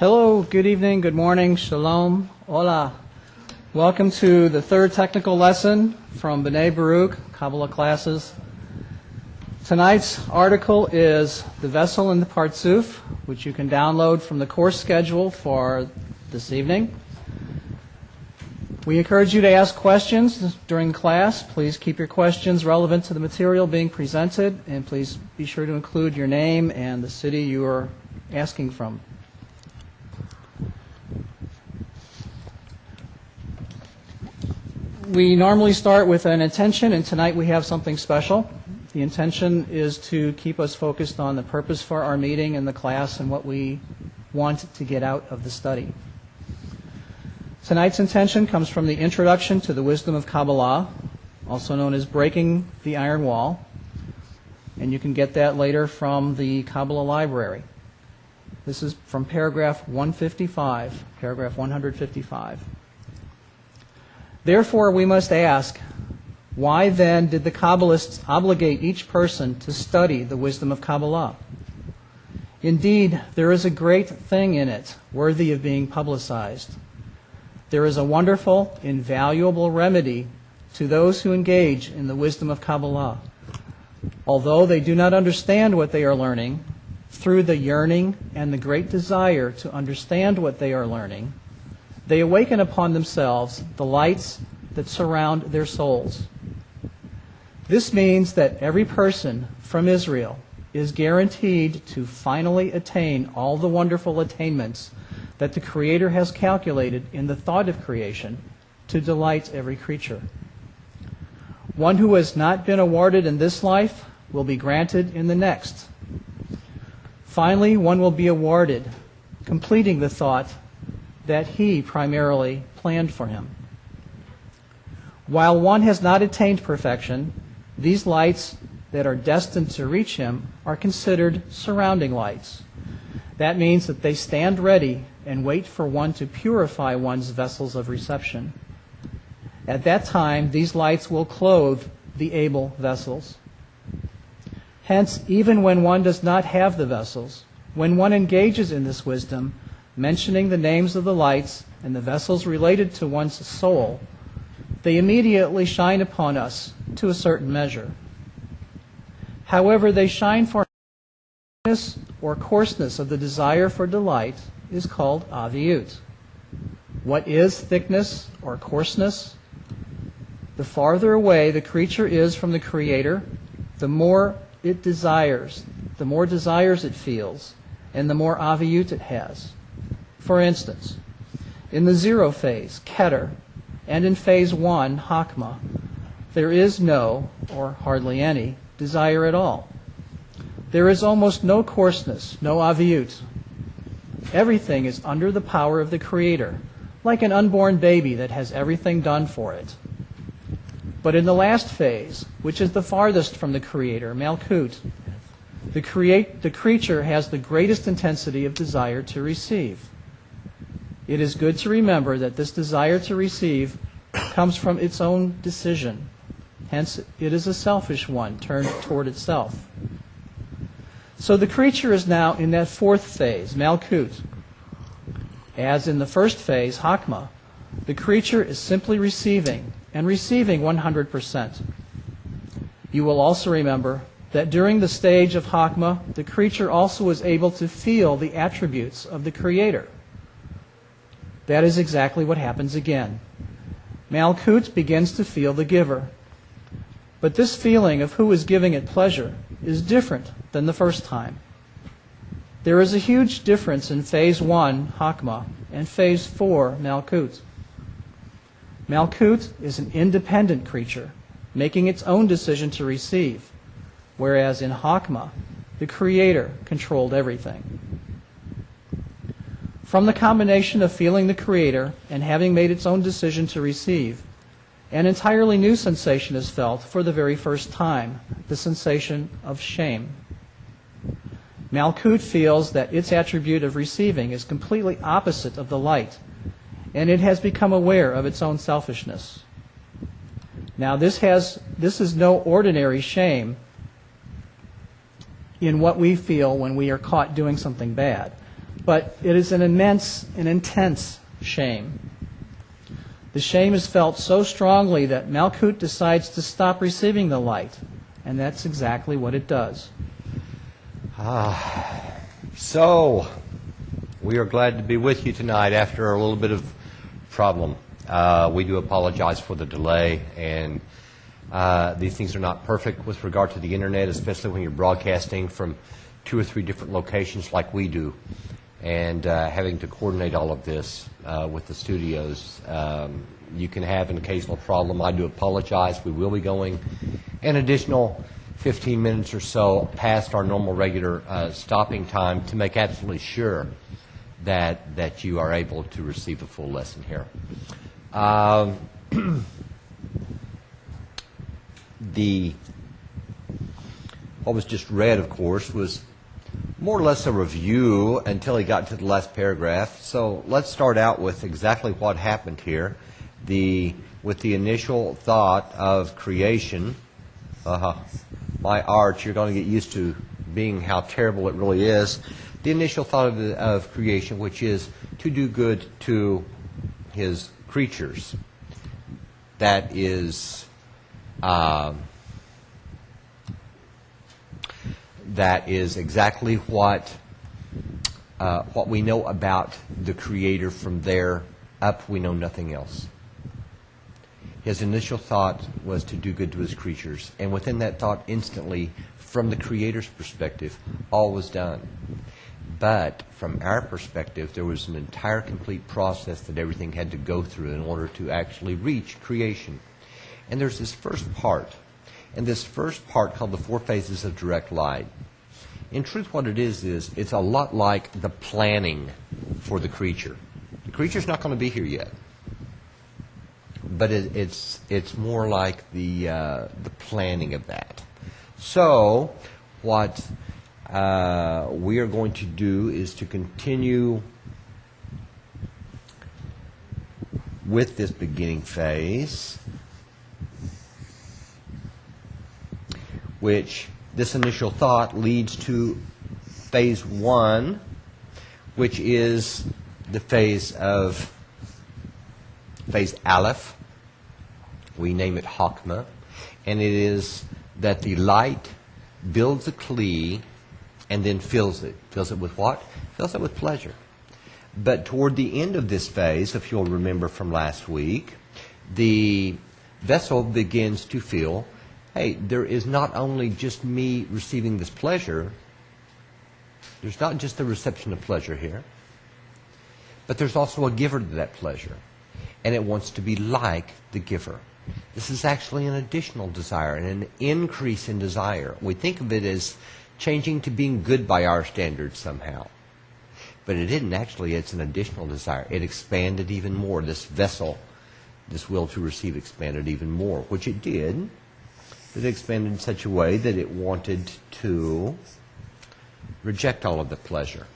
Hello, good evening, good morning, shalom, hola. Welcome to the third technical lesson from B'nai Baruch, Kabbalah classes. Tonight's article is The Vessel and the Partzuf, which you can download from the course schedule for this evening. We encourage you to ask questions during class. Please keep your questions relevant to the material being presented, and please be sure to include your name and the city you are asking from. We normally start with an intention, and tonight we have something special. The intention is to keep us focused on the purpose for our meeting and the class and what we want to get out of the study. Tonight's intention comes from the Introduction to the Wisdom of Kabbalah, also known as Breaking the Iron Wall, and you can get that later from the Kabbalah Library. This is from paragraph 155, paragraph 155. Therefore, we must ask, why then did the Kabbalists obligate each person to study the wisdom of Kabbalah? Indeed, there is a great thing in it, worthy of being publicized. There is a wonderful, invaluable remedy to those who engage in the wisdom of Kabbalah. Although they do not understand what they are learning, through the yearning and the great desire to understand what they are learning, they awaken upon themselves the lights that surround their souls. This means that every person from Israel is guaranteed to finally attain all the wonderful attainments that the Creator has calculated in the thought of creation to delight every creature. One who has not been awarded in this life will be granted in the next. Finally, one will be awarded, completing the thought that he primarily planned for him. While one has not attained perfection, these lights that are destined to reach him are considered surrounding lights. That means that they stand ready and wait for one to purify one's vessels of reception. At that time, these lights will clothe the able vessels. Hence, even when one does not have the vessels, when one engages in this wisdom, mentioning the names of the lights and the vessels related to one's soul, they immediately shine upon us to a certain measure. However, they shine for thickness or coarseness of the desire for delight is called aviut. What is thickness or coarseness? The farther away the creature is from the Creator, the more it desires, the more desires it feels, and the more aviut it has. For instance, in the zero phase, keter, and in phase 1, hakma, there is no, or hardly any, desire at all. There is almost no coarseness, no aviut. Everything is under the power of the Creator, like an unborn baby that has everything done for it. But in the last phase, which is the farthest from the Creator, malkut, the creature has the greatest intensity of desire to receive. It is good to remember that this desire to receive comes from its own decision. Hence, it is a selfish one turned toward itself. So the creature is now in that fourth phase, malkut. As in the first phase, hakma, the creature is simply receiving, and receiving 100%. You will also remember that during the stage of hakma, the creature also is able to feel the attributes of the Creator. That is exactly what happens again. Malkut begins to feel the giver. But this feeling of who is giving it pleasure is different than the first time. There is a huge difference in phase 1, hakma, and phase 4, malkut. Malkut is an independent creature, making its own decision to receive, whereas in hakma, the Creator controlled everything. From the combination of feeling the Creator and having made its own decision to receive, an entirely new sensation is felt for the very first time, the sensation of shame. Malkut feels that its attribute of receiving is completely opposite of the light, and it has become aware of its own selfishness. Now this is no ordinary shame in what we feel when we are caught doing something bad. But it is an immense and intense shame. The shame is felt so strongly that Malkut decides to stop receiving the light, and that's exactly what it does. So, we are glad to be with you tonight after a little bit of problem. We do apologize for the delay, and these things are not perfect with regard to the internet, especially when you're broadcasting from 2 or 3 different locations like we do, and having to coordinate all of this with the studios. You can have an occasional problem. I do apologize. We will be going an additional 15 minutes or so past our normal regular stopping time to make absolutely sure that you are able to receive a full lesson here. What was just read, of course, was more or less a review until he got to the last paragraph. So let's start out with exactly what happened here. With the initial thought of creation. My arch, you're going to get used to being how terrible it really is. The initial thought of creation, which is to do good to his creatures. That is exactly what we know about the Creator. From there up, we know nothing else. His initial thought was to do good to his creatures. And within that thought, instantly, from the Creator's perspective, all was done. But from our perspective, there was an entire complete process that everything had to go through in order to actually reach creation. And there's this first part. And this first part, called the 4 phases of direct light. In truth, what it is it's a lot like the planning for the creature. The creature's not going to be here yet. But it's more like the planning of that. So what we are going to do is to continue with this beginning phase, which this initial thought leads to phase 1, which is the phase Aleph. We name it Hakma, and it is that the light builds a kli and then fills it. Fills it with what? Fills it with pleasure. But toward the end of this phase, if you'll remember from last week, the vessel begins to feel, hey, there is not only just me receiving this pleasure, there's not just the reception of pleasure here, but there's also a giver to that pleasure. And it wants to be like the giver. This is actually an additional desire and an increase in desire. We think of it as changing to being good by our standards somehow. But it isn't actually. It's an additional desire. It expanded even more. This vessel, this will to receive, expanded even more, which it did. It expanded in such a way that it wanted to reject all of the pleasure.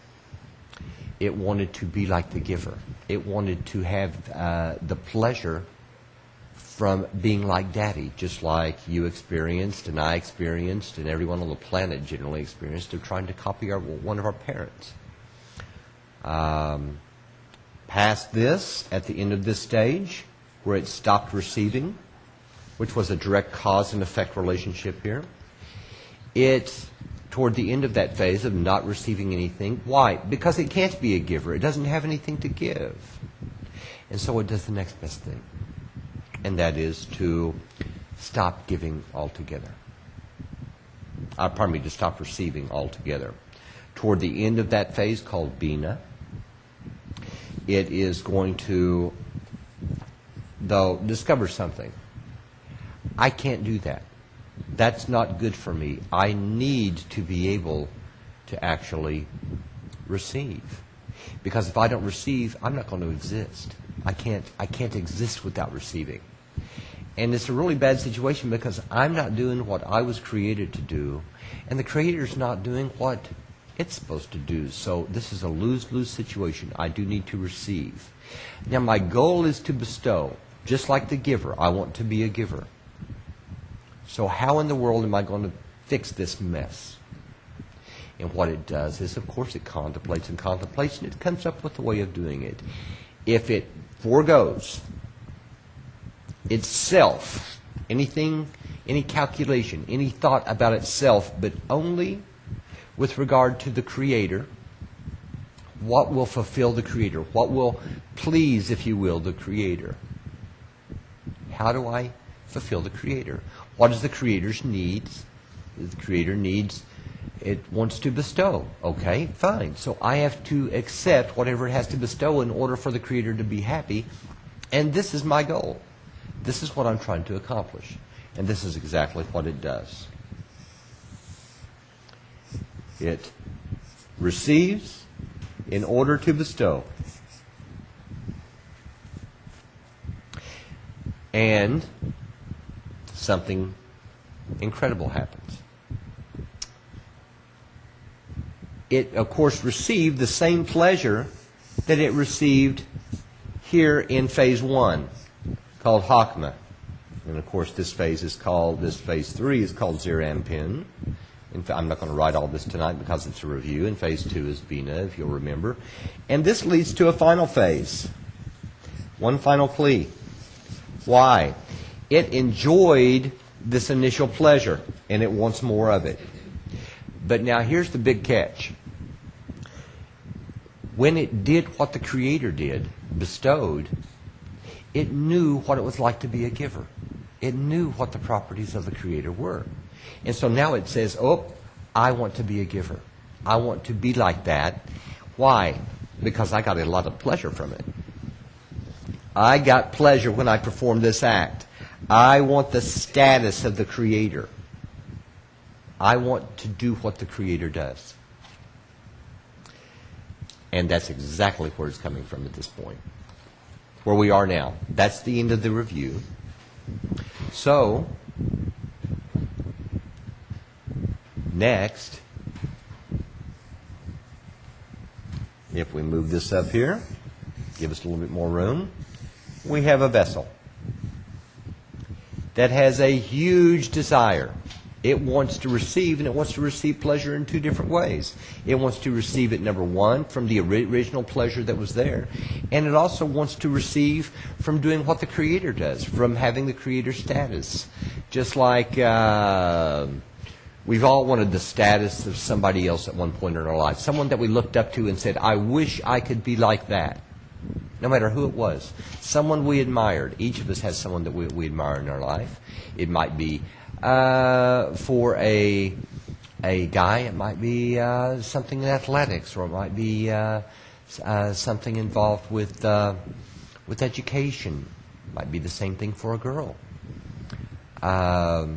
It wanted to be like the giver. It wanted to have the pleasure from being like Daddy, just like you experienced and I experienced and everyone on the planet generally experienced, of trying to copy one of our parents. Past this, at the end of this stage, where it stopped receiving, which was a direct cause and effect relationship here, it, toward the end of that phase of not receiving anything, why? Because it can't be a giver. It doesn't have anything to give. And so it does the next best thing. And that is to stop giving altogether. To stop receiving altogether. Toward the end of that phase called Bina, it is going to, though, discover something. I can't do that. That's not good for me. I need to be able to actually receive. Because if I don't receive, I'm not going to exist. I can't exist without receiving. And it's a really bad situation because I'm not doing what I was created to do, and the Creator's not doing what it's supposed to do. So this is a lose-lose situation. I do need to receive. Now my goal is to bestow, just like the giver. I want to be a giver. So how in the world am I going to fix this mess? And what it does is, of course, it contemplates and contemplates, and it comes up with a way of doing it. If it foregoes itself, anything, any calculation, any thought about itself, but only with regard to the Creator, what will fulfill the Creator? What will please, if you will, the Creator? How do I fulfill the Creator? What is the Creator's needs? The Creator needs, it wants to bestow. Okay, fine. So I have to accept whatever it has to bestow in order for the Creator to be happy. And this is my goal. This is what I'm trying to accomplish. And this is exactly what it does. It receives in order to bestow. And something incredible happens. It, of course, received the same pleasure that it received here in phase 1, called Hakma. And, of course, this phase 3 is called Zerampin. In fact, I'm not going to write all this tonight because it's a review. And phase 2 is Bina, if you'll remember. And this leads to a final phase. One final Kli. Why? It enjoyed this initial pleasure, and it wants more of it. But now here's the big catch. When it did what the Creator did, bestowed, it knew what it was like to be a giver. It knew what the properties of the Creator were. And so now it says, oh, I want to be a giver. I want to be like that. Why? Because I got a lot of pleasure from it. I got pleasure when I performed this act. I want the status of the Creator. I want to do what the Creator does. And that's exactly where it's coming from at this point. Where we are now. That's the end of the review. So, next, if we move this up here, give us a little bit more room, we have a vessel that has a huge desire. It wants to receive, and it wants to receive pleasure in two different ways. It wants to receive it, number one, from the original pleasure that was there. And it also wants to receive from doing what the Creator does, from having the Creator status. Just like we've all wanted the status of somebody else at one point in our life. Someone that we looked up to and said, I wish I could be like that. No matter who it was. Someone we admired. Each of us has someone that we admire in our life. It might be for a guy, it might be something in athletics, or it might be something involved with education. It might be the same thing for a girl. The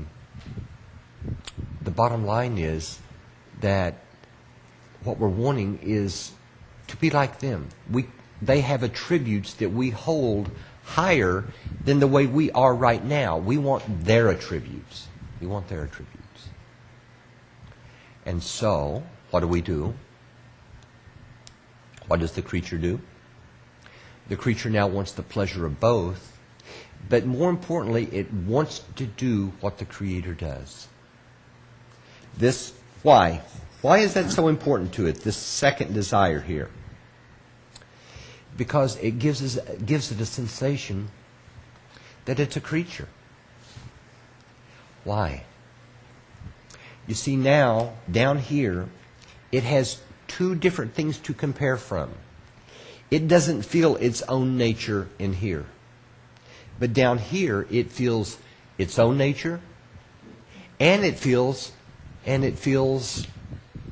bottom line is that what we're wanting is to be like them. They have attributes that we hold higher than the way we are right now. We want their attributes. We want their attributes. And so, what do? What does the creature do? The creature now wants the pleasure of both, but more importantly, it wants to do what the Creator does. Why? Why is that so important to it, this second desire here? Because it gives it a sensation that it's a creature. Why? You see now, down here, it has two different things to compare from. It doesn't feel its own nature in here. But down here, it feels its own nature, and it feels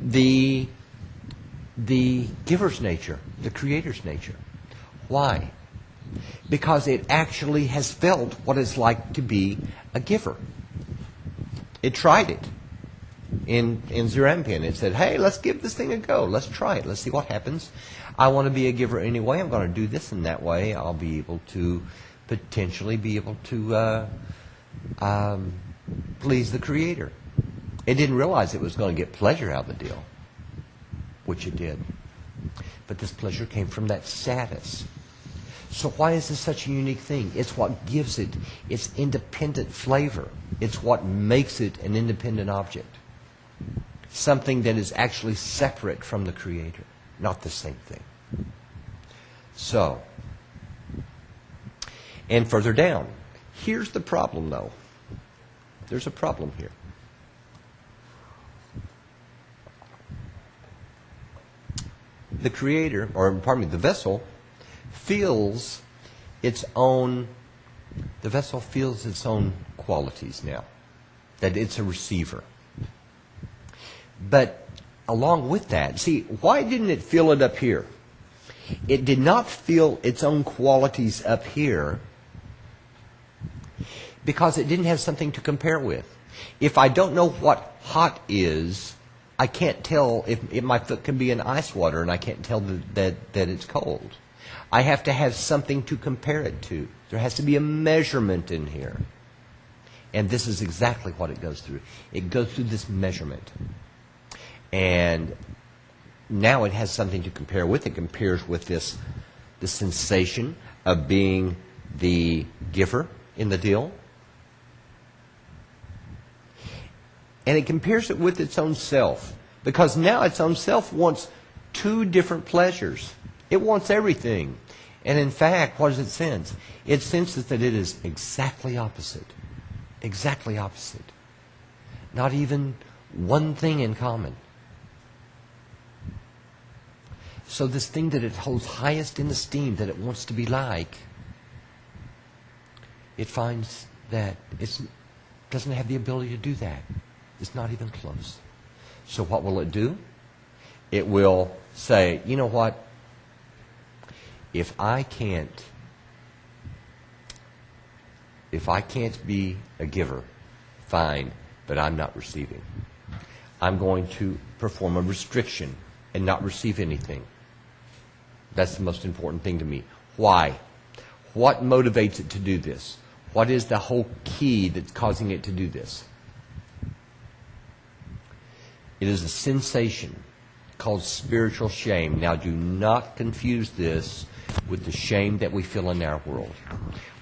the giver's nature, the Creator's nature. Why? Because it actually has felt what it's like to be a giver. It tried it in Zerampin. It said, hey, let's give this thing a go. Let's try it. Let's see what happens. I want to be a giver anyway. I'm going to do this and that way. I'll be able to potentially be able to please the Creator. It didn't realize it was going to get pleasure out of the deal, which it did. But this pleasure came from that status. So why is this such a unique thing? It's what gives it its independent flavor. It's what makes it an independent object. something that is actually separate from the Creator, not the same thing. So, and further down, here's the problem though. There's a problem here. The Creator, or pardon me, the vessel feels its own qualities now, that it's a receiver. But along with that, see, why didn't it feel it up here? It did not feel its own qualities up here because it didn't have something to compare with. If I don't know what hot is, I can't tell if my foot can be in ice water, and I can't tell that it's cold. I have to have something to compare it to. There has to be a measurement in here. And this is exactly what it goes through. It goes through this measurement. And now it has something to compare with. It compares with the sensation of being the giver in the deal. And it compares it with its own self. Because now its own self wants two different pleasures. It wants everything. And in fact, what does it sense? It senses that it is exactly opposite. Exactly opposite. Not even one thing in common. So this thing that it holds highest in esteem, that it wants to be like, it finds that it doesn't have the ability to do that. It's not even close. So what will it do? It will say, you know what? If I can't be a giver, fine, but I'm not receiving. I'm going to perform a restriction and not receive anything. That's the most important thing to me. Why? What motivates it to do this? What is the whole key that's causing it to do this? It is a sensation called spiritual shame. Now, do not confuse this with the shame that we feel in our world.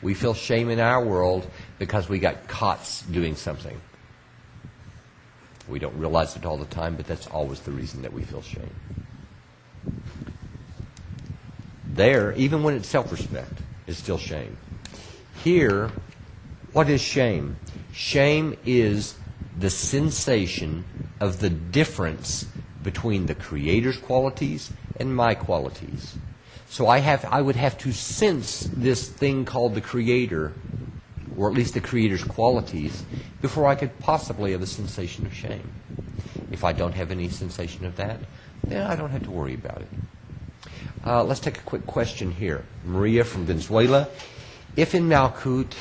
We feel shame in our world because we got caught doing something. We don't realize it all the time, but that's always the reason that we feel shame. There, even when it's self-respect, it's still shame. Here, what is shame? Shame is the sensation of the difference between the Creator's qualities and my qualities. So I would have to sense this thing called the Creator, or at least the Creator's qualities, before I could possibly have a sensation of shame. If I don't have any sensation of that, then I don't have to worry about it. Let's take a quick question here. Maria from Venezuela. If Malkut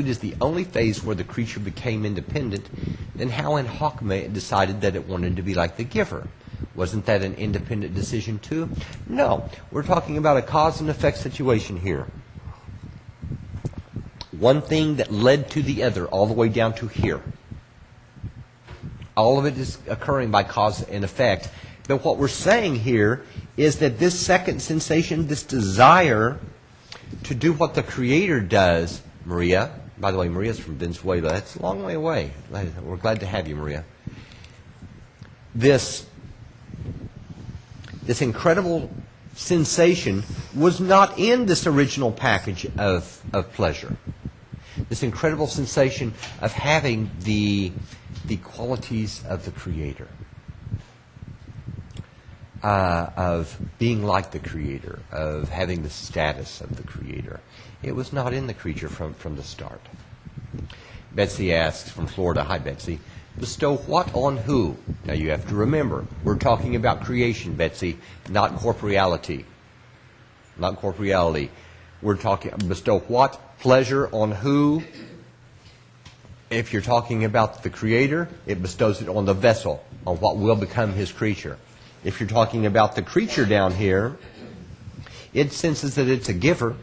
is the only phase where the creature became independent, then how in Chokmah it decided that it wanted to be like the giver? Wasn't that an independent decision too? No. We're talking about a cause and effect situation here. One thing that led to the other, all the way down to here. All of it is occurring by cause and effect. But what we're saying here is that this second sensation, this desire to do what the Creator does, Maria, by the way, Maria's from Venezuela. That's a long way away. We're glad to have you, Maria. This incredible sensation was not in this original package of pleasure. This incredible sensation of having the qualities of the Creator, of being like the Creator, of having the status of the Creator. It was not in the creature from the start. Betsy asks from Florida, hi Betsy, bestow what on who? Now you have to remember, we're talking about creation, Betsy, not corporeality. Not corporeality. We're talking, bestow what pleasure on who? If you're talking about the Creator, it bestows it on the vessel, on what will become His creature. If you're talking about the creature down here, it senses that it's a giver,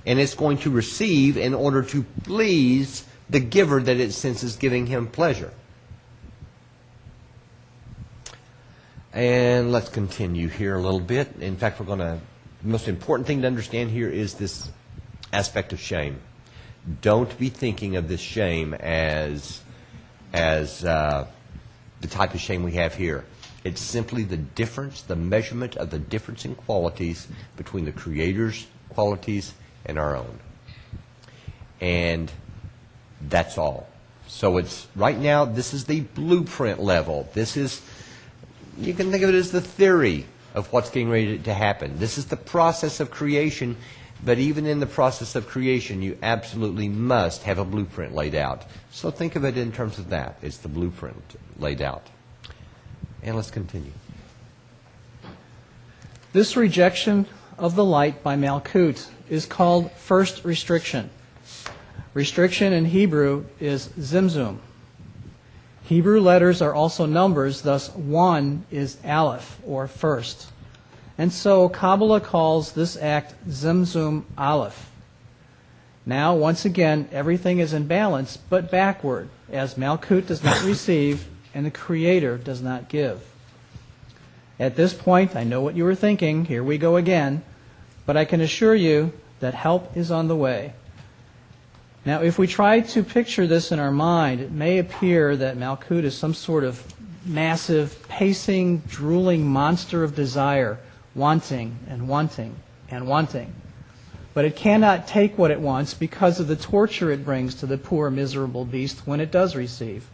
and it's going to receive in order to please the giver that it senses giving him pleasure. And let's continue here a little bit. In fact, the most important thing to understand here is this aspect of shame. Don't be thinking of this shame as the type of shame we have here. It's simply the difference, the measurement of the difference in qualities between the Creator's qualities and our own. And that's all. So it's, right now, this is the blueprint level. This is, you can think of it as the theory of what's getting ready to happen. This is the process of creation, but even in the process of creation, you absolutely must have a blueprint laid out. So think of it in terms of that. It's the blueprint laid out. And let's continue. This rejection of the light by Malkut is called first restriction. Restriction in Hebrew is zimzum. Hebrew letters are also numbers, thus one is aleph, or first. And so Kabbalah calls this act zimzum aleph. Now, once again, everything is in balance, but backward, as Malkut does not receive and the Creator does not give. At this point, I know what you were thinking. Here we go again. But I can assure you that help is on the way. Now, if we try to picture this in our mind, it may appear that Malkut is some sort of massive, pacing, drooling monster of desire, wanting and wanting and wanting. But it cannot take what it wants because of the torture it brings to the poor, miserable beast when it does receive.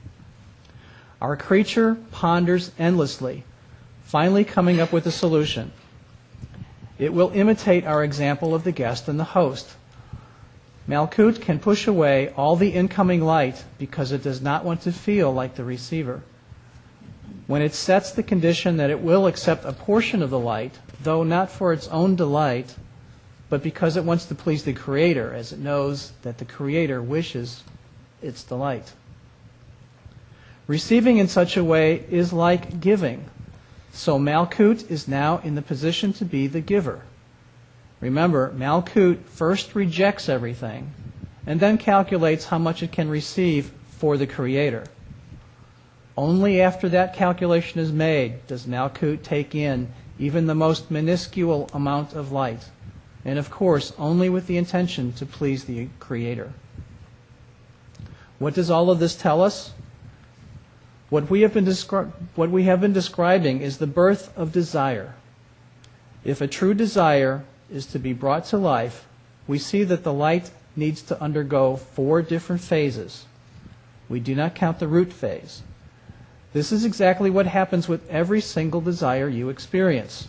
Our creature ponders endlessly, finally coming up with a solution. It will imitate our example of the guest and the host. Malkut can push away all the incoming light because it does not want to feel like the receiver. When it sets the condition that it will accept a portion of the light, though not for its own delight, but because it wants to please the Creator, as it knows that the Creator wishes its delight. Receiving in such a way is like giving. So Malkut is now in the position to be the giver. Remember, Malkut first rejects everything and then calculates how much it can receive for the Creator. Only after that calculation is made does Malkut take in even the most minuscule amount of light, and of course only with the intention to please the Creator. What does all of this tell us? What we have been describing is the birth of desire. If a true desire is to be brought to life, we see that the light needs to undergo 4 different phases. We do not count the root phase. This is exactly what happens with every single desire you experience.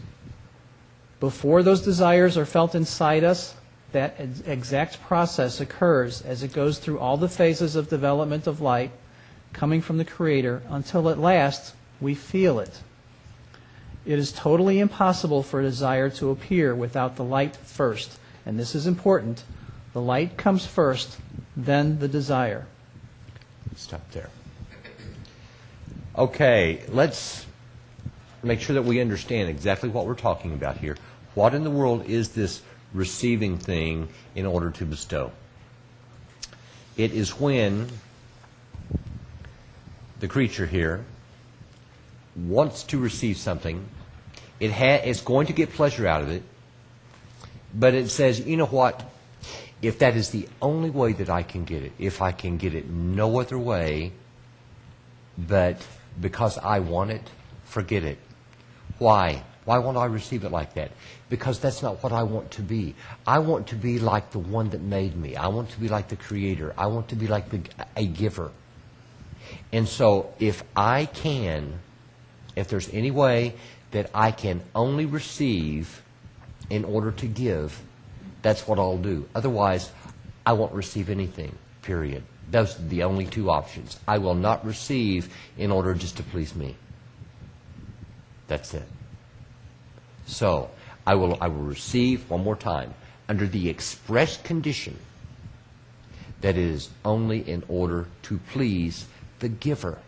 Before those desires are felt inside us, that exact process occurs as it goes through all the phases of development of light coming from the Creator until at last we feel it. It is totally impossible for a desire to appear without the light first. And this is important. The light comes first, then the desire. Stop there. Okay, let's make sure that we understand exactly what we're talking about here. What in the world is this receiving thing in order to bestow? It is when the creature here wants to receive something. It's going to get pleasure out of it, but it says, you know what? If that is the only way that I can get it, if I can get it no other way, but because I want it, forget it. Why? Why won't I receive it like that? Because that's not what I want to be. I want to be like the one that made me. I want to be like the Creator. I want to be like a giver. And so if there's any way that I can only receive in order to give, that's what I'll do. Otherwise, I won't receive anything, period. Those are the only 2 options. I will not receive in order just to please me. That's it. So, I will receive, one more time, under the express condition that it is only in order to please the giver.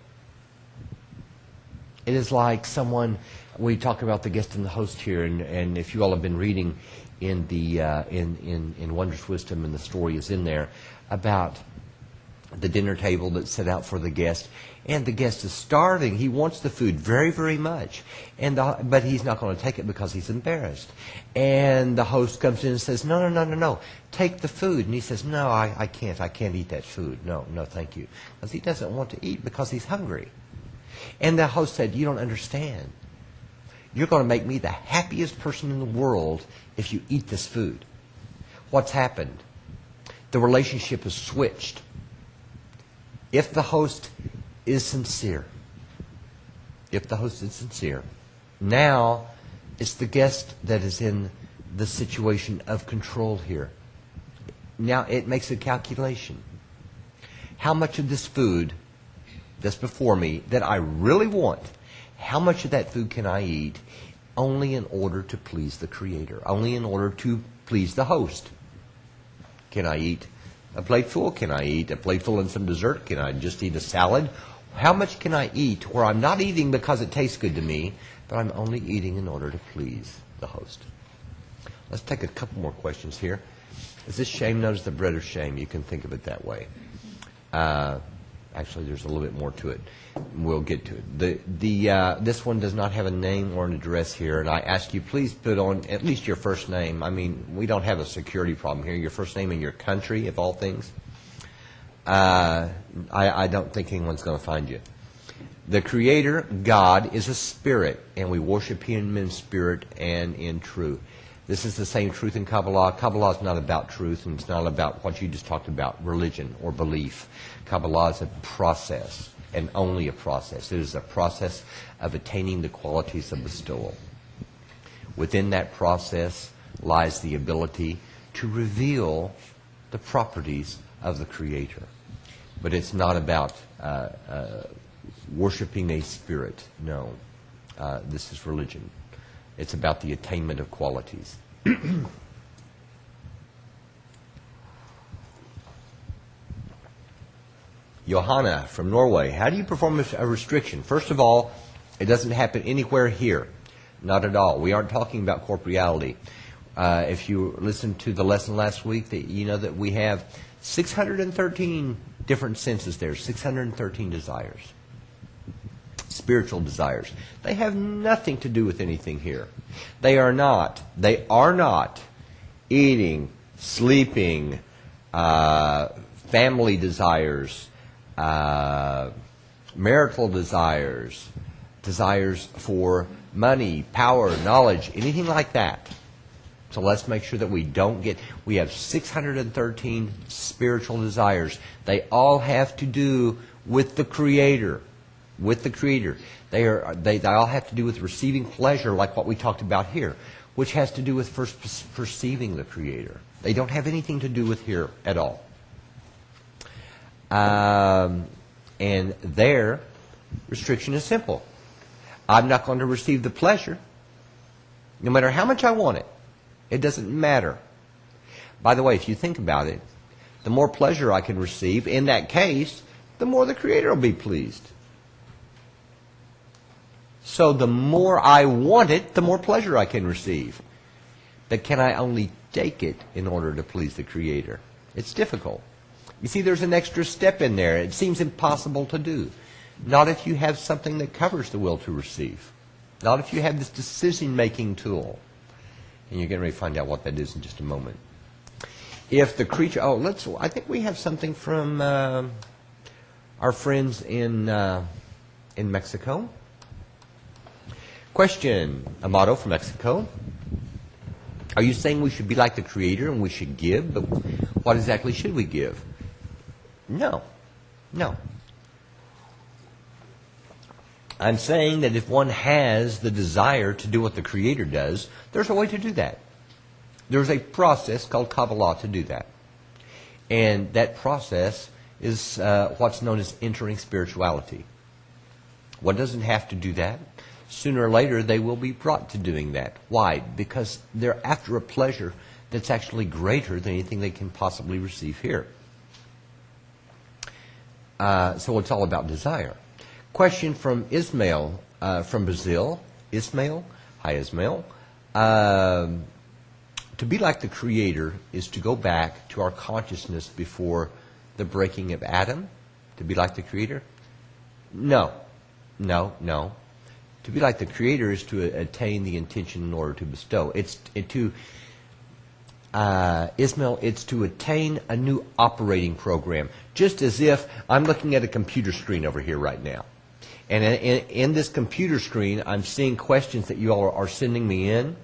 It is like someone, we talk about the guest and the host here, and if you all have been reading in the in Wondrous Wisdom, and the story is in there, about the dinner table that's set out for the guest, and the guest is starving. He wants the food very, very much, but he's not going to take it because he's embarrassed. And the host comes in and says, no, take the food. And he says, no, I can't eat that food. No, thank you. Because he doesn't want to eat because he's hungry. And the host said, you don't understand. You're going to make me the happiest person in the world if you eat this food. What's happened? The relationship has switched. If the host is sincere, now it's the guest that is in the situation of control here. Now it makes a calculation. How much of this food that's before me that I really want, how much of that food can I eat only in order to please the Creator, only in order to please the host? Can I eat a plateful? Can I eat a plateful and some dessert? Can I just eat a salad? How much can I eat where I'm not eating because it tastes good to me, but I'm only eating in order to please the host? Let's take a couple more questions here. Is this shame known as the bread of shame? You can think of it that way. Actually, there's a little bit more to it. We'll get to it. This one does not have a name or an address here, and I ask you, please put on at least your first name. I mean, we don't have a security problem here. Your first name and your country, of all things. I don't think anyone's going to find you. The Creator, God, is a spirit, and we worship Him in spirit and in truth. This is the same truth in Kabbalah. Kabbalah is not about truth, and it's not about what you just talked about, religion or belief. Kabbalah is a process, and only a process. It is a process of attaining the qualities of bestowal. Within that process lies the ability to reveal the properties of the Creator. But it's not about worshiping a spirit. No. This is religion. It's about the attainment of qualities. Johanna from Norway. How do you perform a restriction? First of all, it doesn't happen anywhere here. Not at all. We aren't talking about corporeality. If you listened to the lesson last week, you know that we have 613 different senses there, 613 desires. Spiritual desires. They have nothing to do with anything here. They are not eating, sleeping, family desires, marital desires, desires for money, power, knowledge, anything like that. So let's make sure that we have 613 spiritual desires. They all have to do with the Creator. With the Creator. They all have to do with receiving pleasure, like what we talked about here, which has to do with first perceiving the Creator. They don't have anything to do with here at all. And their restriction is simple. I'm not going to receive the pleasure, no matter how much I want it. It doesn't matter. By the way, if you think about it, the more pleasure I can receive, in that case, the more the Creator will be pleased. So the more I want it, the more pleasure I can receive. But can I only take it in order to please the Creator? It's difficult. You see, there's an extra step in there. It seems impossible to do. Not if you have something that covers the will to receive. Not if you have this decision-making tool. And you're getting ready to find out what that is in just a moment. If the creature... I think we have something from our friends in Mexico. Question, Amado from Mexico. Are you saying we should be like the Creator and we should give? But what exactly should we give? No. I'm saying that if one has the desire to do what the Creator does, there's a way to do that. There's a process called Kabbalah to do that. And that process is what's known as entering spirituality. One doesn't have to do that. Sooner or later, they will be brought to doing that. Why? Because they're after a pleasure that's actually greater than anything they can possibly receive here. So it's all about desire. Question from Ismail from Brazil. Ismail? Hi, Ismail. To be like the Creator is to go back to our consciousness before the breaking of Adam? To be like the Creator? No. To be like the Creator is to attain the intention in order to bestow. Ismail, it's to attain a new operating program. Just as if I'm looking at a computer screen over here right now. And in this computer screen, I'm seeing questions that you all are sending me in,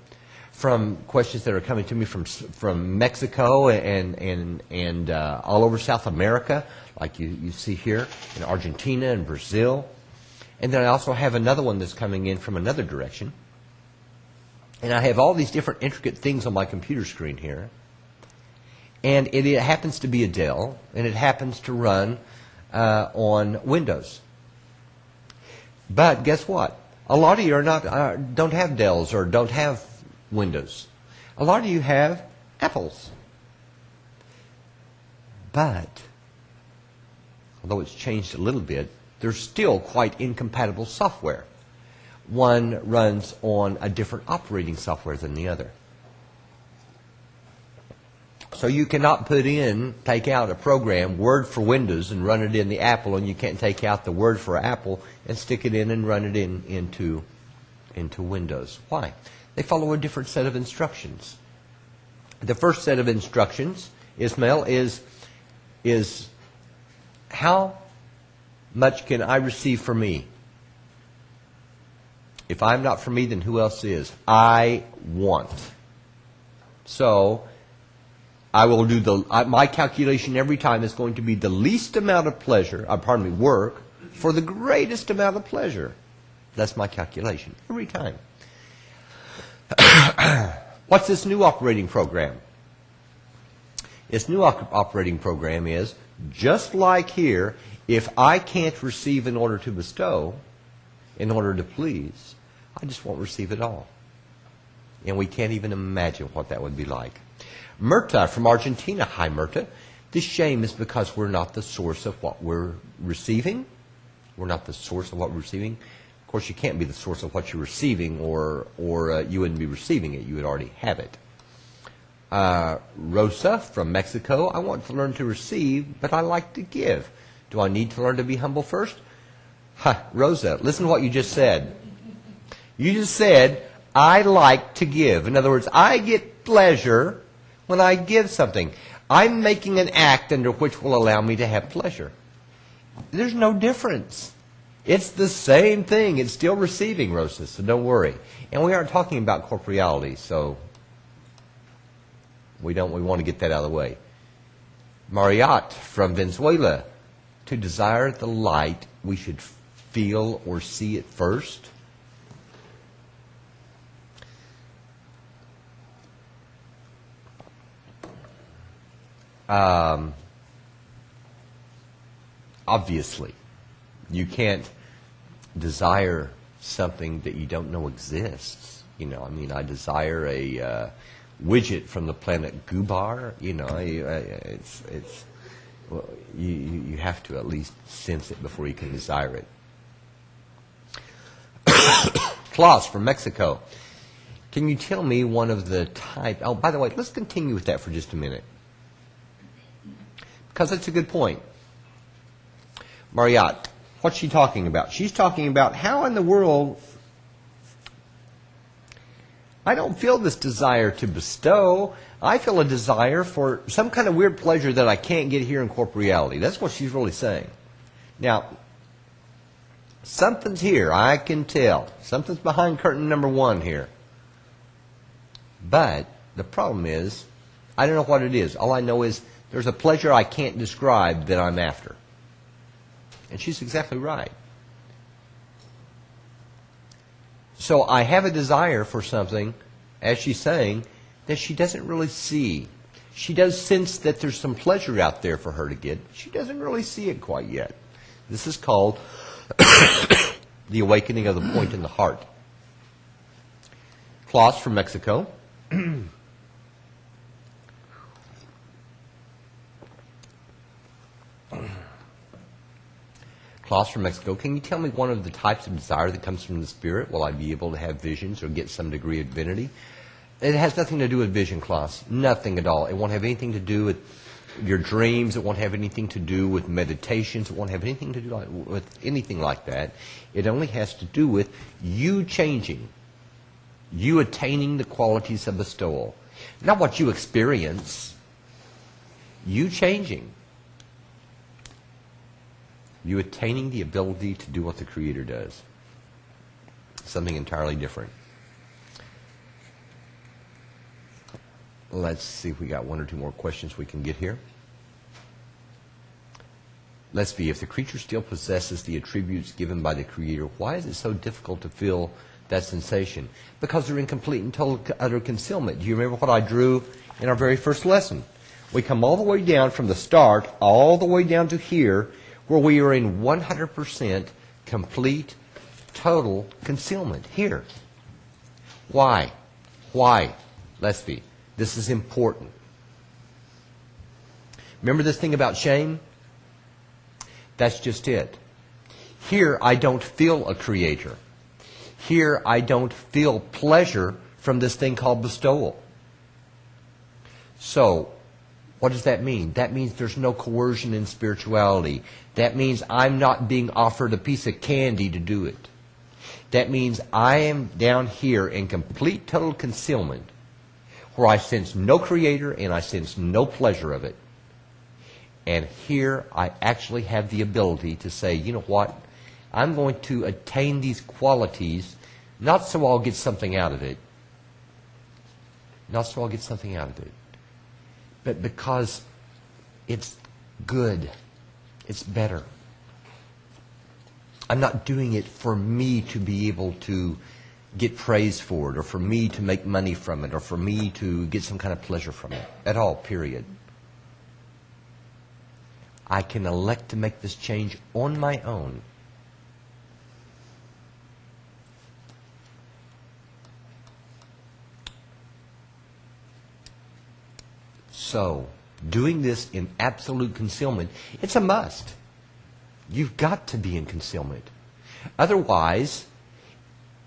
from questions that are coming to me from Mexico and all over South America, like you see here, in Argentina and Brazil. And then I also have another one that's coming in from another direction. And I have all these different intricate things on my computer screen here. And it happens to be a Dell, and it happens to run on Windows. But guess what? A lot of you don't have Dells or don't have Windows. A lot of you have Apples. But, although it's changed a little bit, there's still quite incompatible software. One runs on a different operating software than the other. So you cannot take out a program, Word for Windows, and run it in the Apple, and you can't take out the Word for Apple and stick it in and run it into Windows. Why? They follow a different set of instructions. The first set of instructions, Ismail, is how much can I receive for me? If I'm not for me, then who else is? I want. So I will do my calculation every time is going to be the least amount of work for the greatest amount of pleasure. That's my calculation every time. What's this new operating program? This new operating program is, just like here, if I can't receive in order to bestow, in order to please, I just won't receive at all. And we can't even imagine what that would be like. Murta from Argentina. Hi, Murta. This shame is because we're not the source of what we're receiving. We're not the source of what we're receiving. Of course, you can't be the source of what you're receiving, or you wouldn't be receiving it. You would already have it. Rosa from Mexico. I want to learn to receive, but I like to give. Do I need to learn to be humble first? Rosa, listen to what you just said. You just said, I like to give. In other words, I get pleasure when I give something. I'm making an act under which will allow me to have pleasure. There's no difference. It's the same thing. It's still receiving, Rosa, so don't worry. And we aren't talking about corporeality, so we want to get that out of the way. Mariat from Venezuela. To desire the light, we should feel or see it first. Obviously, you can't desire something that you don't know exists. I desire a widget from the planet Gubar. You have to at least sense it before you can desire it. Klaus from Mexico. Can you tell me one of the type... Oh, by the way, let's continue with that for just a minute, because that's a good point. Mariat, what's she talking about? She's talking about how in the world I don't feel this desire to bestow. I feel a desire for some kind of weird pleasure that I can't get here in corporeality. That's what she's really saying. Now, something's here. I can tell. Something's behind curtain number 1 here. But the problem is, I don't know what it is. All I know is there's a pleasure I can't describe that I'm after. And she's exactly right. So I have a desire for something, as she's saying, that she doesn't really see. She does sense that there's some pleasure out there for her to get. She doesn't really see it quite yet. This is called the awakening of the point in the heart. Klaus from Mexico. Klaus from Mexico, can you tell me one of the types of desire that comes from the Spirit? Will I be able to have visions or get some degree of divinity? It has nothing to do with vision, Klaus. Nothing at all. It won't have anything to do with your dreams. It won't have anything to do with meditations. It won't have anything to do with anything like that. It only has to do with you changing, you attaining the qualities of bestowal. Not what you experience, you changing. You attaining the ability to do what the Creator does. Something entirely different. Let's see if we got one or two more questions we can get here. Let's see, if the creature still possesses the attributes given by the Creator, why is it so difficult to feel that sensation? Because they're in complete and total utter concealment. Do you remember what I drew in our very first lesson? We come all the way down from the start, all the way down to here, where we are in 100% complete, total concealment. Here. Why? Why? Let's see. This is important. Remember this thing about shame? That's just it. Here I don't feel a Creator. Here I don't feel pleasure from this thing called bestowal. So, what does that mean? That means there's no coercion in spirituality. That means I'm not being offered a piece of candy to do it. That means I am down here in complete, total concealment, where I sense no Creator and I sense no pleasure of it. And here I actually have the ability to say, you know what? I'm going to attain these qualities, not so I'll get something out of it. Not so I'll get something out of it. But because it's good. It's better. I'm not doing it for me to be able to get praise for it, or for me to make money from it, or for me to get some kind of pleasure from it at all, period. I can elect to make this change on my own. So, doing this in absolute concealment, it's a must. You've got to be in concealment. Otherwise,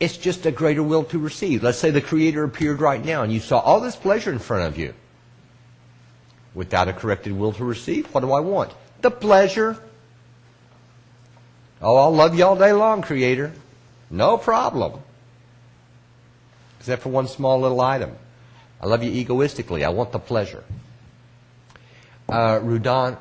it's just a greater will to receive. Let's say the Creator appeared right now and you saw all this pleasure in front of you. Without a corrected will to receive, what do I want? The pleasure. Oh, I'll love you all day long, Creator. No problem. Except for one small little item. I love you egoistically. I want the pleasure. Redouan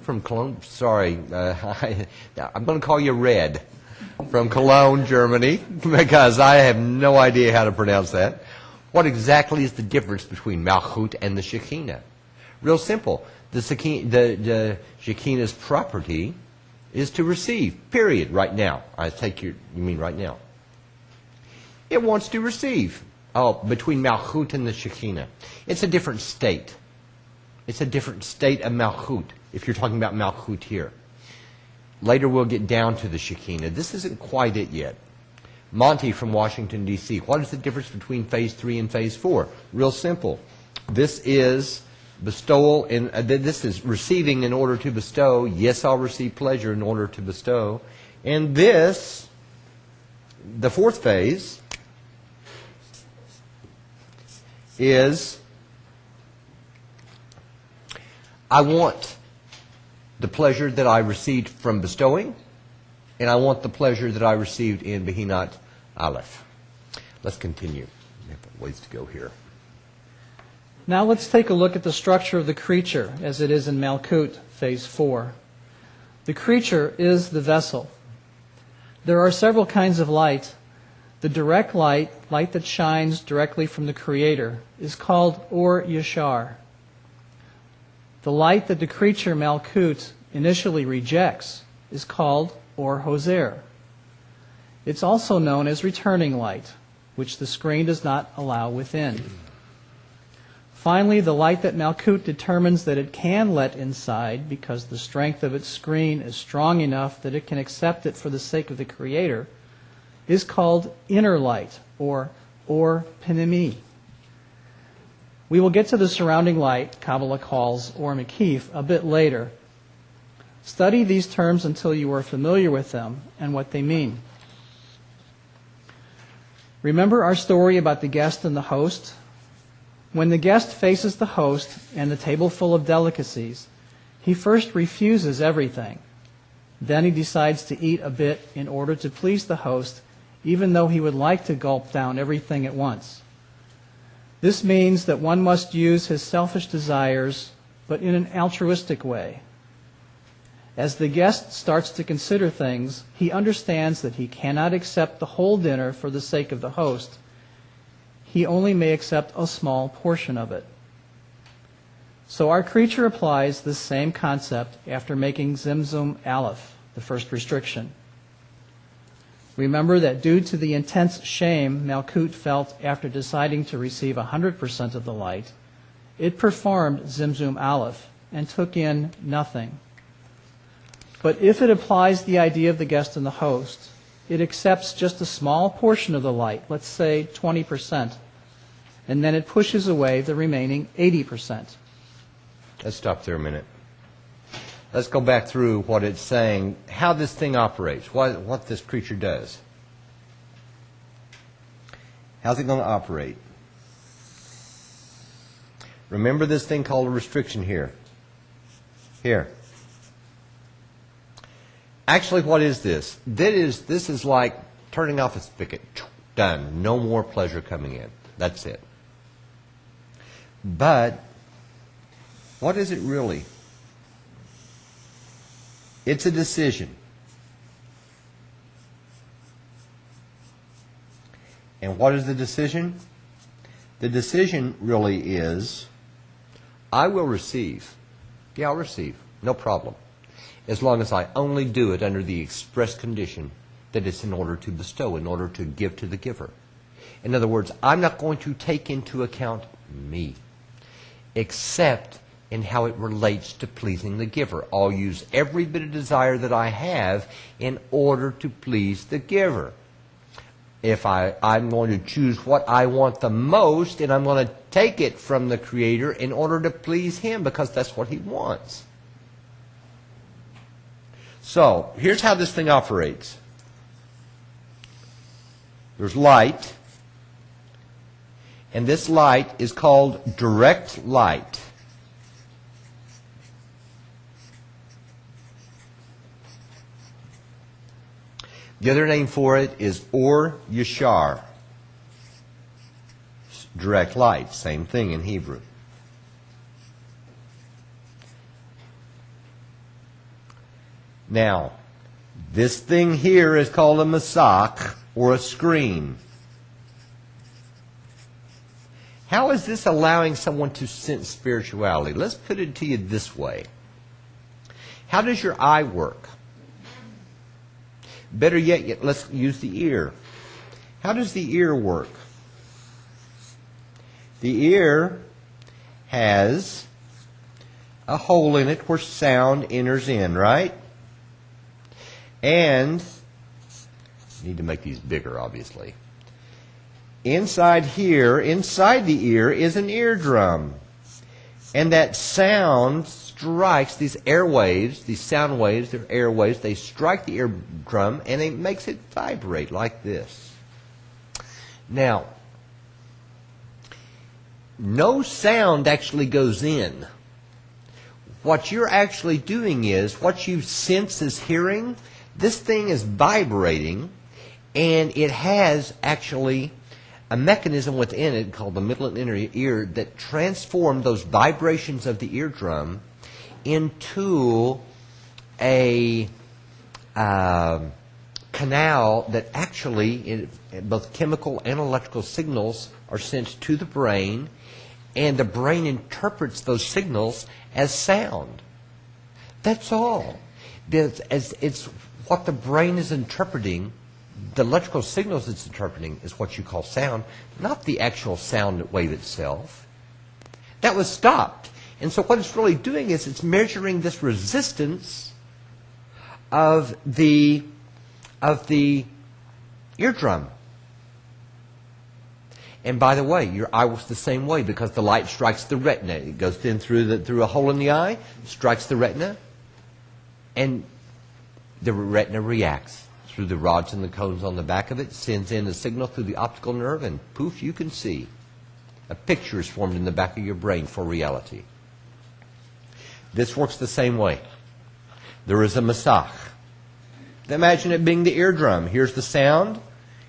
from Cologne. Sorry, I'm going to call you Red from Cologne, Germany, because I have no idea how to pronounce that. What exactly is the difference between Malchut and the Shekinah? Real simple. The Shekinah's property is to receive. Period. Right now. I take you mean right now. It wants to receive. Oh, between Malchut and the Shekinah. It's a different state. It's a different state of Malchut, if you're talking about Malchut here. Later we'll get down to the Shekinah. This isn't quite it yet. Monty from Washington, D.C. What is the difference between Phase 3 and Phase 4? Real simple. This is bestowal, this is receiving in order to bestow. Yes, I'll receive pleasure in order to bestow. And this, the fourth phase, is I want the pleasure that I received from bestowing, and I want the pleasure that I received in Behinat Aleph. Let's continue. We have ways to go here. Now let's take a look at the structure of the creature as it is in Malkut, Phase 4. The creature is the vessel. There are several kinds of light. The direct light that shines directly from the Creator, is called Or Yashar. The light that the creature Malkut initially rejects is called Or Hoser. It's also known as returning light, which the screen does not allow within. Finally, the light that Malkut determines that it can let inside because the strength of its screen is strong enough that it can accept it for the sake of the Creator is called inner light, or Pnimi. We will get to the surrounding light, Kabbalah calls Or Makif, a bit later. Study these terms until you are familiar with them and what they mean. Remember our story about the guest and the host? When the guest faces the host and the table full of delicacies, he first refuses everything. Then he decides to eat a bit in order to please the host, even though he would like to gulp down everything at once. This means that one must use his selfish desires, but in an altruistic way. As the guest starts to consider things, he understands that he cannot accept the whole dinner for the sake of the host. He only may accept a small portion of it. So our creature applies this same concept after making Zimzum Aleph, the first restriction. Remember that due to the intense shame Malkut felt after deciding to receive 100% of the light, it performed Zimzum Aleph and took in nothing. But if it applies the idea of the guest and the host, it accepts just a small portion of the light, let's say 20%, and then it pushes away the remaining 80%. Let's stop there a minute. Let's go back through what it's saying, how this thing operates, what this creature does. How's it going to operate? Remember this thing called a restriction here. Here. Actually, what is this? This is like turning off a spigot. Done. No more pleasure coming in. That's it. But what is it really? It's a decision. And what is the decision? The decision really is, I will receive. Yeah, I'll receive. No problem. As long as I only do it under the express condition that it's in order to bestow, in order to give to the giver. In other words, I'm not going to take into account me, except in how it relates to pleasing the giver. I'll use every bit of desire that I have in order to please the giver. If I'm going to choose what I want the most, and I'm going to take it from the Creator in order to please Him, because that's what He wants. So, here's how this thing operates. There's light, and this light is called direct light. The other name for it is Or Yashar. Direct light, same thing in Hebrew. Now, this thing here is called a masach, or a screen. How is this allowing someone to sense spirituality? Let's put it to you this way. How does your eye work? Better yet, let's use the ear. How does the ear work? The ear has a hole in it where sound enters in, right? And, need to make these bigger, obviously. Inside here, inside the ear, is an eardrum. And that sound strikes these airwaves, these sound waves, they're airwaves, they strike the eardrum and it makes it vibrate like this. Now, no sound actually goes in. What you're actually doing is, what you sense as hearing, this thing is vibrating, and it has actually a mechanism within it called the middle and inner ear that transform those vibrations of the eardrum into a canal that actually, both chemical and electrical signals are sent to the brain, and the brain interprets those signals as sound. That's all. It's what the brain is interpreting. The electrical signals it's interpreting is what you call sound, not the actual sound wave itself. That was stopped. And so what it's really doing is it's measuring this resistance of the eardrum. And by the way, your eye works the same way because the light strikes the retina. It goes in through a hole in the eye, strikes the retina, and the retina reacts through the rods and the cones on the back of it, sends in a signal through the optical nerve, and poof, you can see. A picture is formed in the back of your brain for reality. This works the same way. There is a masach. Imagine it being the eardrum. Here's the sound,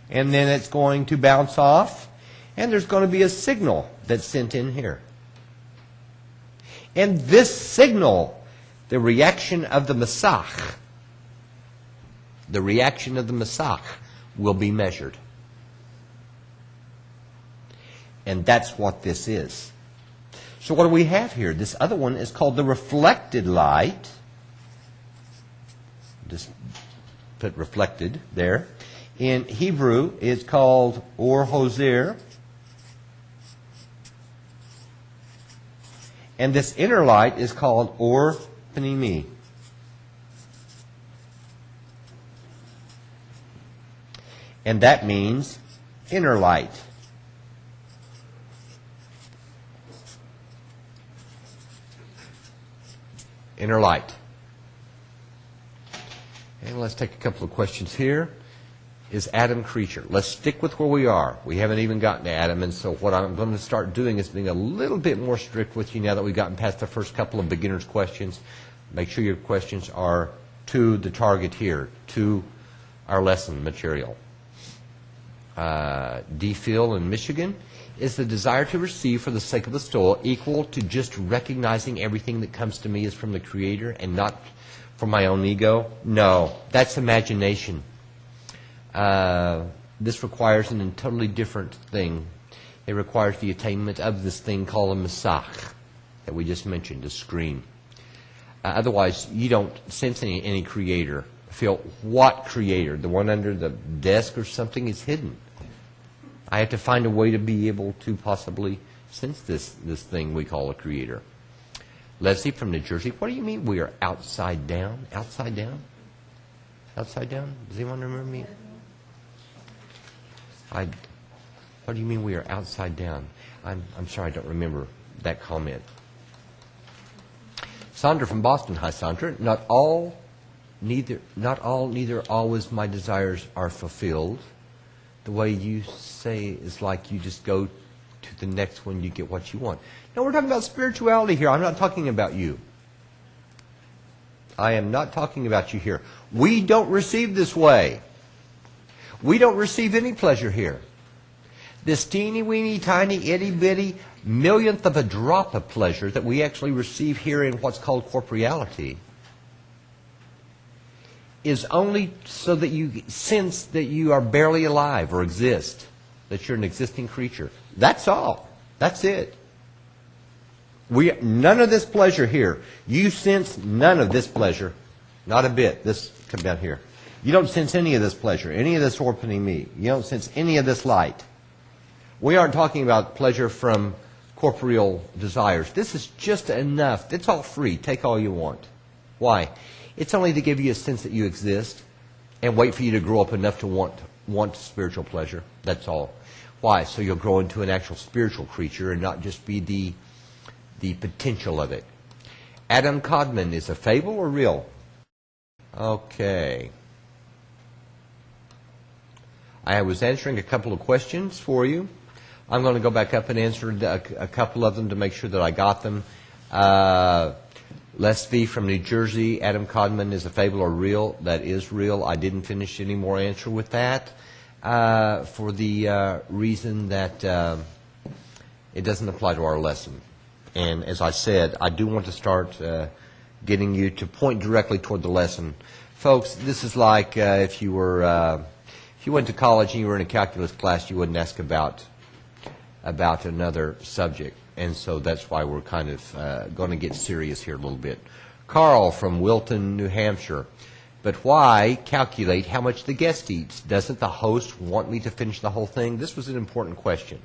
and then it's going to bounce off, and there's going to be a signal that's sent in here. And this signal, the reaction of the masach, will be measured. And that's what this is. So what do we have here? This other one is called the reflected light. Just put reflected there. In Hebrew, it's called or hoser. And this inner light is called or panimi. And that means inner light. Inner light. And let's take a couple of questions here. Is Adam creature? Let's stick with where we are. We haven't even gotten to Adam, and so what I'm going to start doing is being a little bit more strict with you now that we've gotten past the first couple of beginner's questions. Make sure your questions are to the target here, to our lesson material. D. Phil in Michigan. Is the desire to receive for the sake of bestowal equal to just recognizing everything that comes to me is from the Creator and not from my own ego? No, that's imagination. This requires a totally different thing. It requires the attainment of this thing called a masach that we just mentioned, a screen. Otherwise, you don't sense any creator. Feel what creator? The one under the desk or something is hidden. I have to find a way to be able to possibly sense this thing we call a creator. Leslie from New Jersey, what do you mean we are outside down? Outside down? Outside down? Does anyone remember me? What do you mean we are outside down? I'm sorry, I don't remember that comment. Sandra from Boston, hi Sandra. Not all, neither always my desires are fulfilled. The way you say is like you just go to the next one, you get what you want. No, we're talking about spirituality here. I'm not talking about you. I am not talking about you here. We don't receive this way. We don't receive any pleasure here. This teeny weeny tiny itty bitty millionth of a drop of pleasure that we actually receive here in what's called corporeality is only so that you sense that you are barely alive or exist, that you're an existing creature. That's all. That's it. None of this pleasure here. You sense none of this pleasure. Not a bit. This, come down here. You don't sense any of this pleasure, any of this opening me. You don't sense any of this light. We aren't talking about pleasure from corporeal desires. This is just enough. It's all free. Take all you want. Why? It's only to give you a sense that you exist and wait for you to grow up enough to want spiritual pleasure. That's all. Why? So you'll grow into an actual spiritual creature and not just be the potential of it. Adam Codman, is a fable or real? Okay. I was answering a couple of questions for you. I'm going to go back up and answer a couple of them to make sure that I got them. Les V from New Jersey, Adam Codman, is a fable or real? That is real. I didn't finish any more answer with that for the reason that it doesn't apply to our lesson. And as I said, I do want to start getting you to point directly toward the lesson. Folks, this is like if you went to college and you were in a calculus class, you wouldn't ask about another subject. And so that's why we're kind of going to get serious here a little bit. Carl from Wilton, New Hampshire. But why calculate how much the guest eats? Doesn't the host want me to finish the whole thing? This was an important question.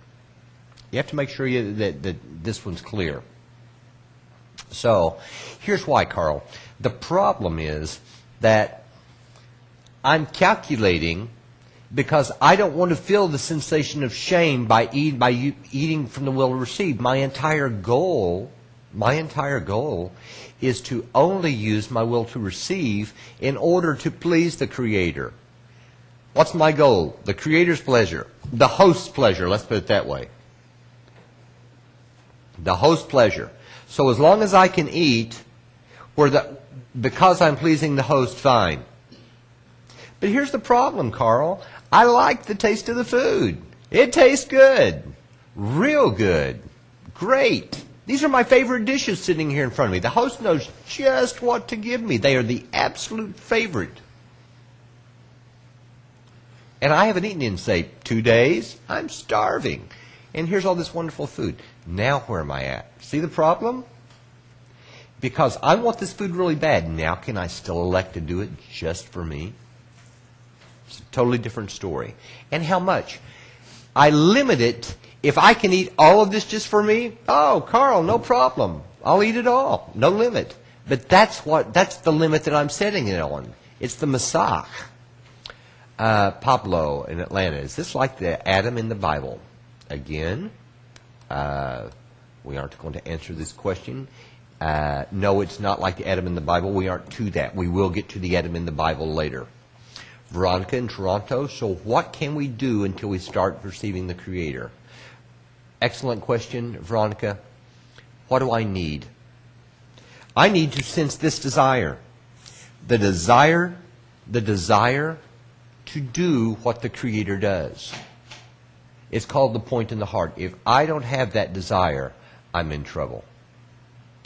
You have to make sure that this one's clear. So here's why, Carl. The problem is that I'm calculating because I don't want to feel the sensation of shame by eating from the will to receive. My entire goal is to only use my will to receive in order to please the Creator. What's my goal? The Creator's pleasure. The host's pleasure, let's put it that way. The host's pleasure. So as long as I can eat, because I'm pleasing the host, fine. But here's the problem, Carl. I like the taste of the food. It tastes good. Real good. Great. These are my favorite dishes sitting here in front of me. The host knows just what to give me. They are the absolute favorite. And I haven't eaten in, say, 2 days. I'm starving. And here's all this wonderful food. Now where am I at? See the problem? Because I want this food really bad. Now can I still elect to do it just for me? It's a totally different story. And how much? I limit it. If I can eat all of this just for me, oh, Carl, no problem. I'll eat it all. No limit. But that's the limit that I'm setting it on. It's the Masach. Pablo in Atlanta, is this like the Adam in the Bible? Again, we aren't going to answer this question. No, it's not like the Adam in the Bible. We aren't to that. We will get to the Adam in the Bible later. Veronica in Toronto, so what can we do until we start perceiving the Creator? Excellent question, Veronica. What do I need? I need to sense this desire. The desire to do what the Creator does. It's called the point in the heart. If I don't have that desire, I'm in trouble.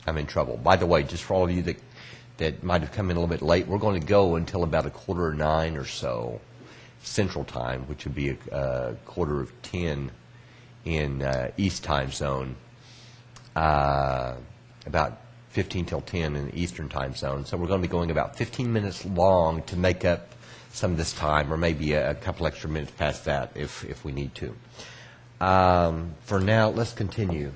I'm in trouble. By the way, just for all of you that might have come in a little bit late, we're going to go until about 8:45 or so Central Time, which would be a 9:45 in East Time Zone, about 15 till 10 in the Eastern Time Zone. So we're going to be going about 15 minutes long to make up some of this time, or maybe a couple extra minutes past that if we need to. For now, let's continue.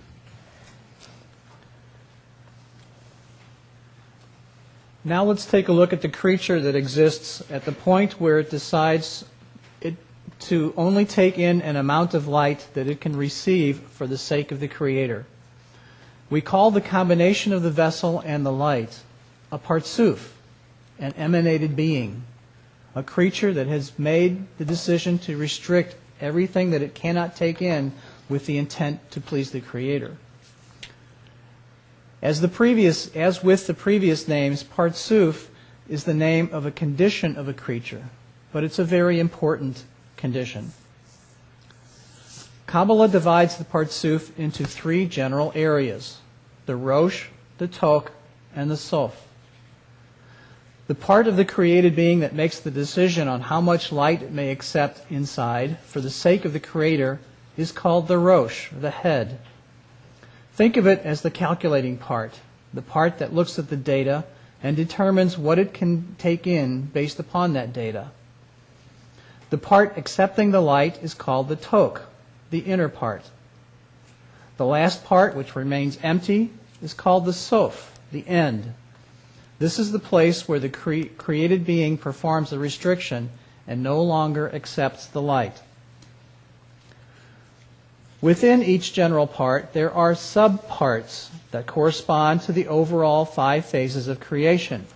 Now let's take a look at the creature that exists at the point where it decides to only take in an amount of light that it can receive for the sake of the Creator. We call the combination of the vessel and the light a partsuf, an emanated being, a creature that has made the decision to restrict everything that it cannot take in with the intent to please the Creator. As with the previous names, partsuf is the name of a condition of a creature, but it's a very important condition. Kabbalah divides the partsuf into 3 general areas: the rosh, the tok, and the sof. The part of the created being that makes the decision on how much light it may accept inside for the sake of the Creator is called the rosh, the head. Think of it as the calculating part, the part that looks at the data and determines what it can take in based upon that data. The part accepting the light is called the tok, the inner part. The last part, which remains empty, is called the sof, the end. This is the place where the created being performs the restriction and no longer accepts the light. Within each general part, there are subparts that correspond to the overall 5 phases of creation: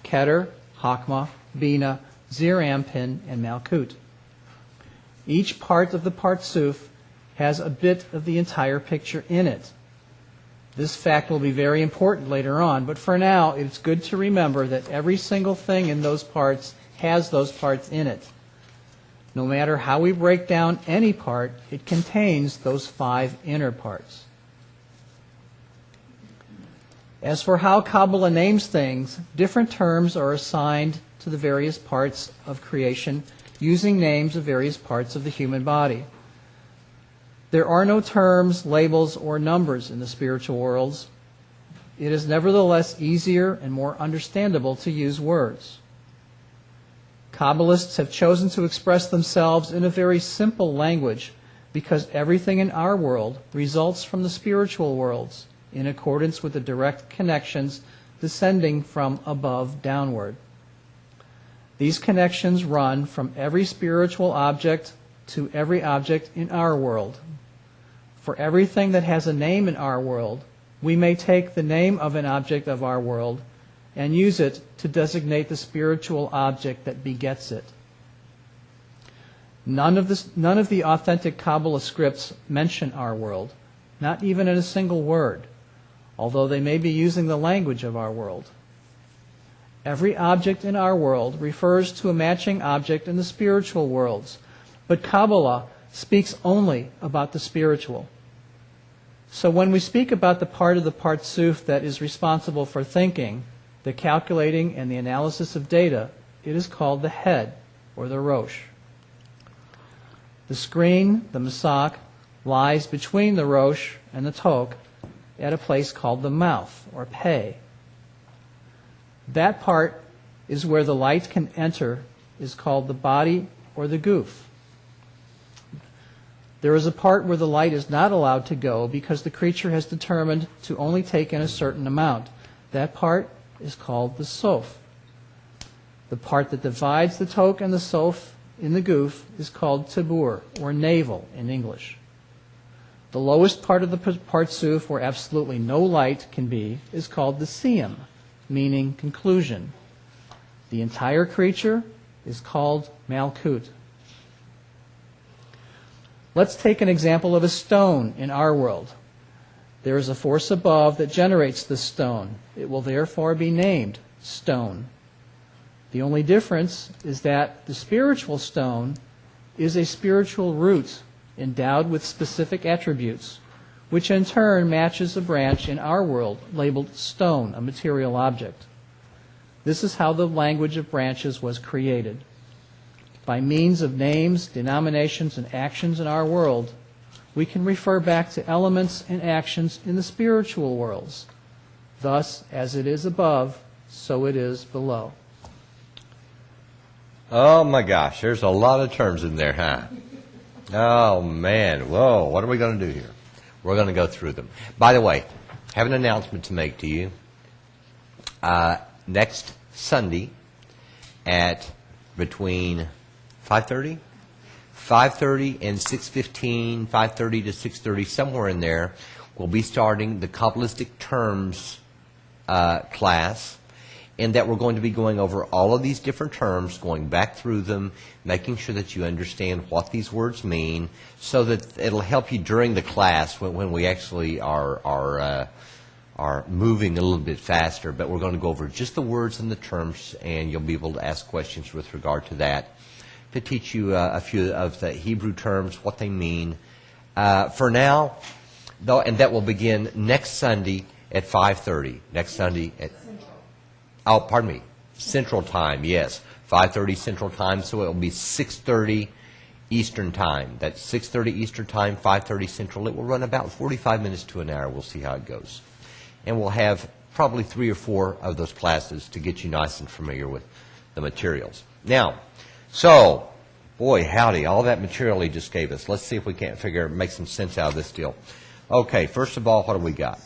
Keter, Hakma, Bina, Zir Anpin, and Malkut. Each part of the partsuf has a bit of the entire picture in it. This fact will be very important later on, but for now it's good to remember that every single thing in those parts has those parts in it. No matter how we break down any part, it contains those 5 inner parts. As for how Kabbalah names things, different terms are assigned to the various parts of creation using names of various parts of the human body. There are no terms, labels, or numbers in the spiritual worlds. It is nevertheless easier and more understandable to use words. Kabbalists have chosen to express themselves in a very simple language because everything in our world results from the spiritual worlds in accordance with the direct connections descending from above downward. These connections run from every spiritual object to every object in our world. For everything that has a name in our world, we may take the name of an object of our world and use it to designate the spiritual object that begets it. None of the authentic Kabbalah scripts mention our world, not even in a single word, although they may be using the language of our world. Every object in our world refers to a matching object in the spiritual worlds, but Kabbalah speaks only about the spiritual. So when we speak about the part of the Partsuf that is responsible for thinking, the calculating, and the analysis of data, it is called the head, or the rosh. The screen, the masak, lies between the rosh and the tok at a place called the mouth, or pei. That part is where the light can enter, is called the body or the goof. There is a part where the light is not allowed to go because the creature has determined to only take in a certain amount. That part is called the sof. The part that divides the tok and the sof in the goof is called tabur, or navel in English. The lowest part of the Partsuf, where absolutely no light can be, is called the siyam, meaning conclusion. The entire creature is called malkut. Let's take an example of a stone in our world. There is a force above that generates this stone. It will therefore be named stone. The only difference is that the spiritual stone is a spiritual root endowed with specific attributes, which in turn matches a branch in our world labeled stone, a material object. This is how the language of branches was created. By means of names, denominations, and actions in our world, we can refer back to elements and actions in the spiritual worlds. Thus, as it is above, so it is below. Oh my gosh, there's a lot of terms in there, huh? Oh man, whoa, what are we going to do here? We're going to go through them. By the way, I have an announcement to make to you. Next Sunday at between 5:30? 5:30 and 6:15, 5:30 to 6:30, somewhere in there, we'll be starting the Kabbalistic terms class, and that we're going to be going over all of these different terms, going back through them, making sure that you understand what these words mean, so that it'll help you during the class when we actually are moving a little bit faster. But we're going to go over just the words and the terms, and you'll be able to ask questions with regard to that, to teach you a few of the Hebrew terms, what they mean. For now, though, and that will begin next Sunday at 5:30. Next Sunday at Central Time, yes. 5:30 Central Time, so it will be 6:30 Eastern Time. That's 6:30 Eastern Time, 5:30 Central. It will run about 45 minutes to an hour. We'll see how it goes. And we'll have probably 3 or 4 of those classes to get you nice and familiar with the materials. Now, so, boy, howdy, all that material he just gave us. Let's see if we can't make some sense out of this deal. Okay, first of all, what do we got?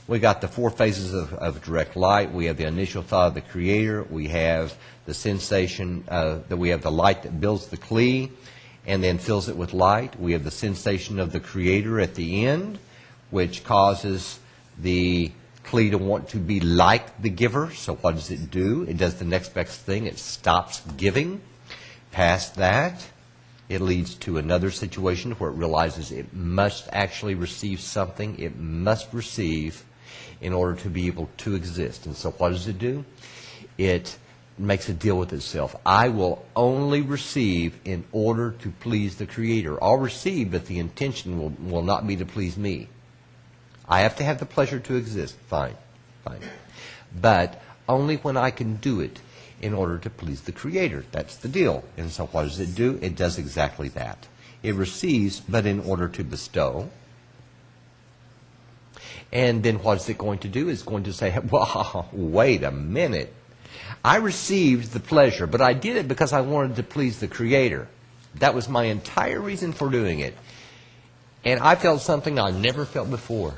We got the 4 phases of direct light. We have the initial thought of the Creator. We have the sensation that we have the light that builds the Kli and then fills it with light. We have the sensation of the Creator at the end, which causes the Kli to want to be like the giver. So what does it do? It does the next best thing. It stops giving. Past that, it leads to another situation where it realizes it must actually receive something. It must receive in order to be able to exist. And so what does it do? It makes a deal with itself. I will only receive in order to please the Creator. I'll receive, but the intention will not be to please me. I have to have the pleasure to exist. Fine. But only when I can do it in order to please the Creator. That's the deal. And so what does it do? It does exactly that. It receives, but in order to bestow. And then what is it going to do? It's going to say, well, wait a minute. I received the pleasure, but I did it because I wanted to please the Creator. That was my entire reason for doing it. And I felt something I never felt before.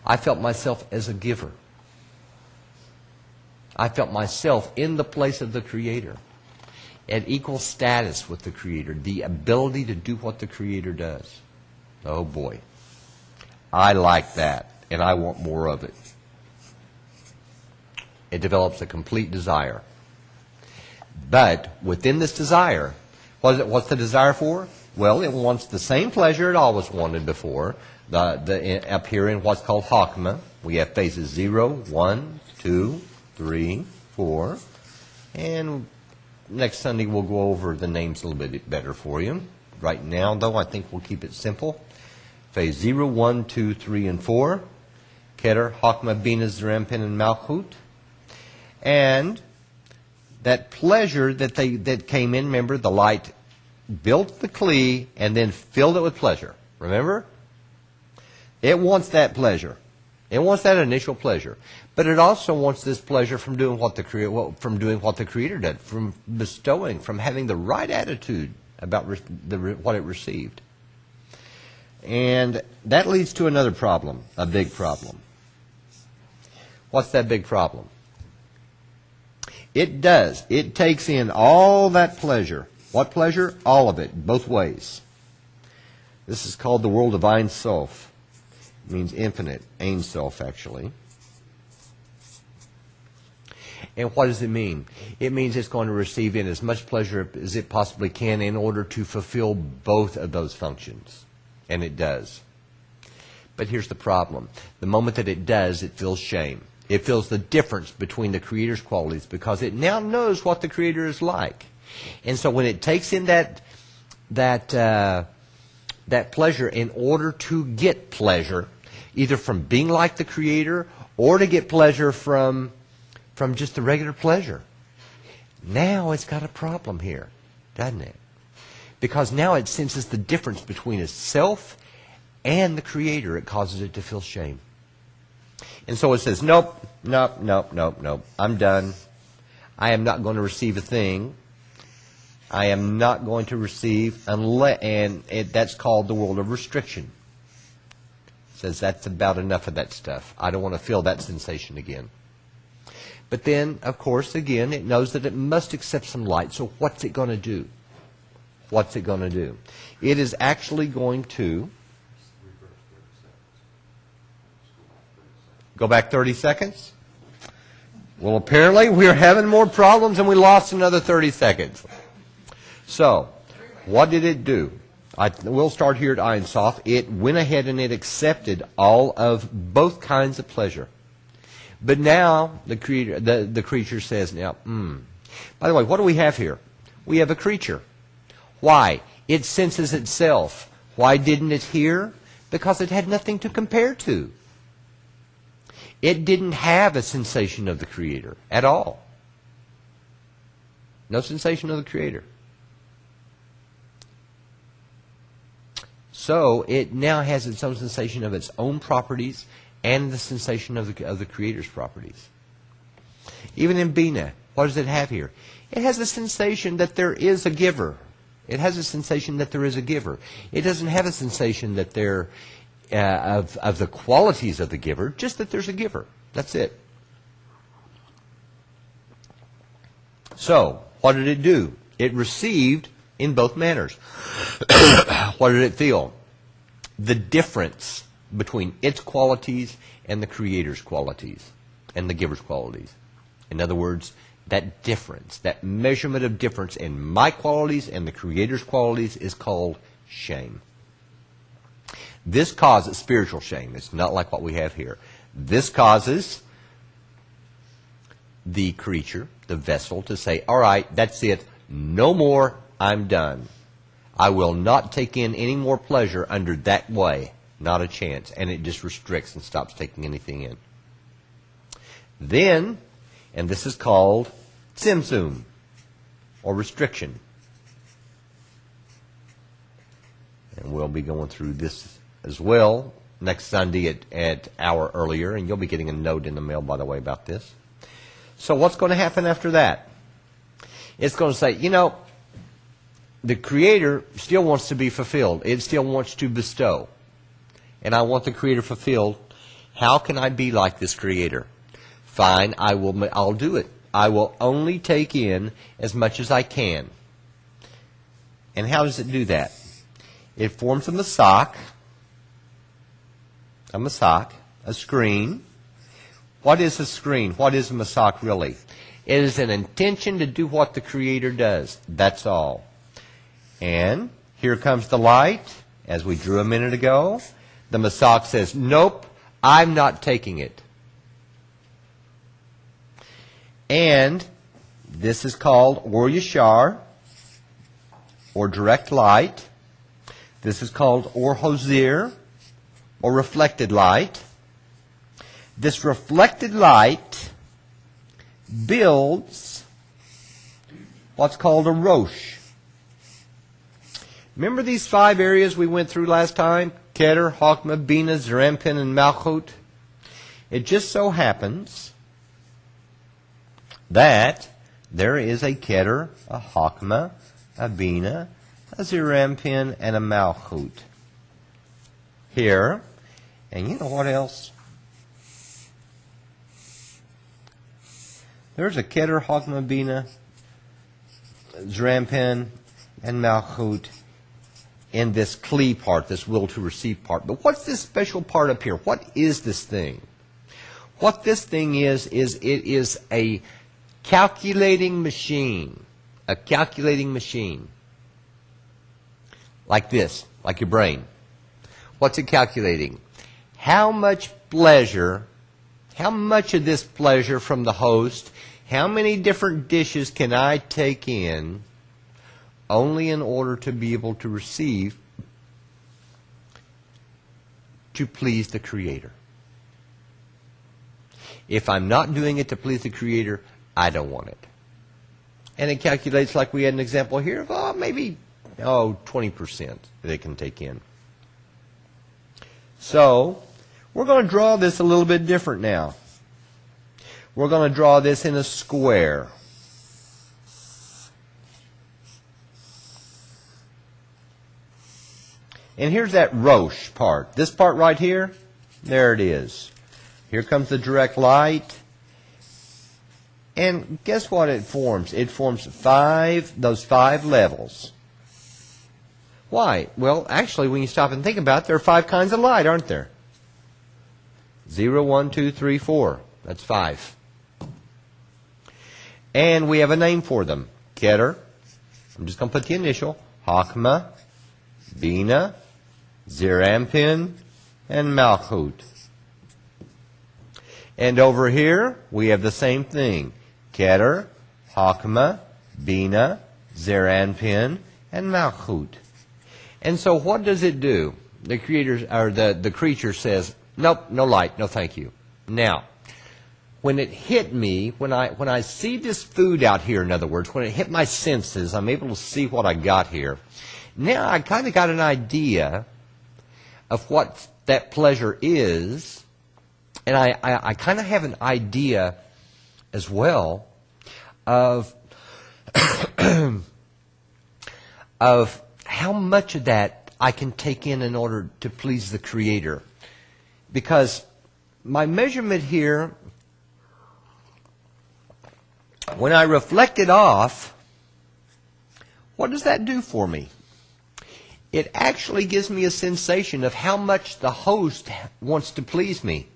I felt myself as a giver. I felt myself in the place of the Creator, at equal status with the Creator, the ability to do what the Creator does. Oh boy, I like that, and I want more of it. It develops a complete desire. But within this desire, what's the desire for? Well, it wants the same pleasure it always wanted before. Up here in what's called Hakma, we have phases 0, 1, 2, 3, 4, and next Sunday we'll go over the names a little bit better for you. Right now, though, I think we'll keep it simple. phase 0, 1, 2, 3, and 4. Keter, Chokmah, Bina, Zerampin, and Malchut. And that pleasure that came in, remember, the light built the kli and then filled it with pleasure. Remember? It wants that pleasure. It wants that initial pleasure. But it also wants this pleasure from doing what the Creator did, from bestowing, from having the right attitude about what it received. And that leads to another problem, a big problem. What's that big problem? It does. It takes in all that pleasure. What pleasure? All of it, both ways. This is called the world of Ein Sof. It means infinite, Ein Sof actually. And what does it mean? It means it's going to receive in as much pleasure as it possibly can in order to fulfill both of those functions. And it does. But here's the problem. The moment that it does, it feels shame. It feels the difference between the Creator's qualities because it now knows what the Creator is like. And so when it takes in that pleasure in order to get pleasure, either from being like the Creator or to get pleasure from just the regular pleasure, now it's got a problem here, doesn't it? Because now it senses the difference between itself and the Creator. It causes it to feel shame. And so it says, nope, nope, nope, nope, nope. I'm done. I am not going to receive a thing. I am not going to receive that's called the world of restriction. It says that's about enough of that stuff. I don't want to feel that sensation again. But then, of course, again, it knows that it must accept some light. So what's it going to do? What's it going to do? It is actually going to go back 30 seconds. Well, apparently we're having more problems and we lost another 30 seconds. So, what did it do? We'll start here at Ein Sof. It went ahead and it accepted all of both kinds of pleasure. But now the creature says, now, by the way, what do we have here? We have a creature. Why? It senses itself. Why didn't it hear? Because it had nothing to compare to. It didn't have a sensation of the Creator at all. No sensation of the Creator. So it now has its own sensation of its own properties and the sensation of the Creator's properties. Even in Bina, what does it have here? It has a sensation that there is a giver. It has a sensation that there is a giver. It doesn't have a sensation that there of the qualities of the giver, just that there's a giver. That's it. So, what did it do? It received in both manners. What did it feel? The difference between its qualities and the Creator's qualities and the giver's qualities. In other words, that difference, that measurement of difference in my qualities and the Creator's qualities is called shame. This causes spiritual shame. It's not like what we have here. This causes the creature, the vessel, to say, all right, that's it. No more. I'm done. I will not take in any more pleasure under that way. Not a chance. And it just restricts and stops taking anything in. Then, and this is called tzimtzum, or restriction. And we'll be going through this as well next Sunday at hour earlier, and you'll be getting a note in the mail, by the way, about this. So what's going to happen after that? It's going to say, the Creator still wants to be fulfilled. It still wants to bestow. And I want the Creator fulfilled. How can I be like this Creator? Fine, I'll do it. I will only take in as much as I can. And how does it do that? It forms a masak, a screen. What is a screen? What is a masak really? It is an intention to do what the Creator does. That's all. And here comes the light, as we drew a minute ago. The masak says, nope, I'm not taking it. And this is called or yashar, or direct light. This is called or hozir, or reflected light. This reflected light builds what's called a rosh. Remember these 5 areas we went through last time? Keter, Chokmah, Bina, Zerampin, and Malchut. It just so happens that there is a Keter, a Chokmah, a Bina, a Zerampin, and a Malchut here. And you know what else? There's a Keter, Chokmah, Bina, Zerampin, and Malchut in this kli part, this will to receive part. But what's this special part up here? What is this thing? What this thing is it is a calculating machine. A calculating machine. Like this, like your brain. What's it calculating? How much pleasure, how much of this pleasure from the host, how many different dishes can I take in only in order to be able to receive to please the Creator? If I'm not doing it to please the Creator, I don't want it. And it calculates, like we had an example here, of maybe 20% they can take in. So, we're going to draw this a little bit different now. We're going to draw this in a square. And here's that rosh part. This part right here, there it is. Here comes the direct light. And guess what it forms? It forms those 5 levels. Why? Well, actually, when you stop and think about it, there are 5 kinds of light, aren't there? 0, 1, 2, 3, 4. That's 5. And we have a name for them. Keter. I'm just going to put the initial. Chokmah, Bina, Zerampin, and Malchut. And over here, we have the same thing. Keter, Chokmah, Bina, Zerampin, and Malchut. And so what does it do? The creature says, nope, no light, no thank you. Now, when it hit me, when I see this food out here, in other words, when it hit my senses, I'm able to see what I got here. Now I kind of got an idea of what that pleasure is, and I kind of have an idea as well of of how much of that I can take in order to please the Creator. Because my measurement here, when I reflect it off, what does that do for me? It actually gives me a sensation of how much the host wants to please me.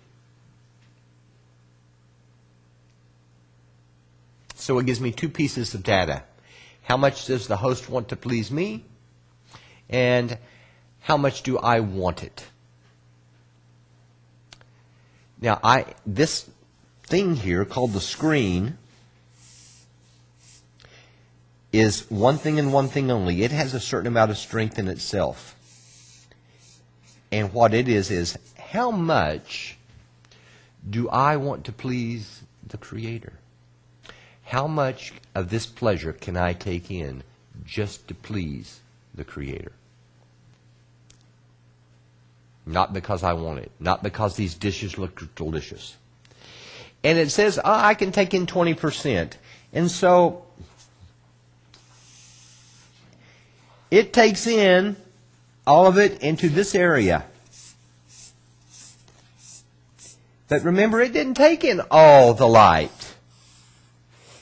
So it gives me 2 pieces of data. How much does the host want to please me? And how much do I want it? Now, this thing here called the screen is one thing and one thing only. It has a certain amount of strength in itself. And what it is how much do I want to please the Creator? How much of this pleasure can I take in just to please the Creator? Not because I want it. Not because these dishes look delicious. And it says, I can take in 20%. And so it takes in all of it into this area. But remember, it didn't take in all the light.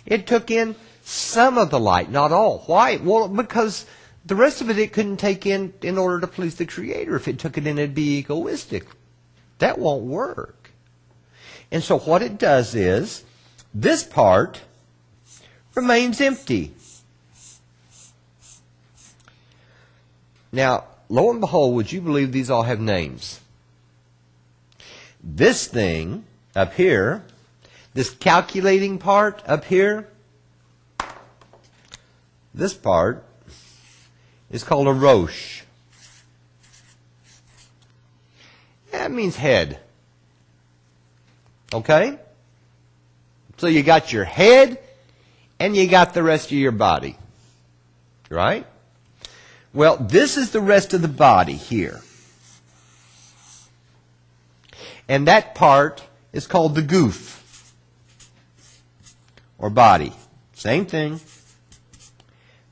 It took in some of the light, not all. Why? Well, because the rest of it couldn't take in order to please the Creator. If it took it in, it'd be egoistic. That won't work. And so what it does is, this part remains empty. Now, lo and behold, would you believe these all have names? This thing up here, this calculating part up here, this part is called a rosh. That means head. Okay? So you got your head and you got the rest of your body. Right? Well, this is the rest of the body here. And that part is called the goof, or body. Same thing.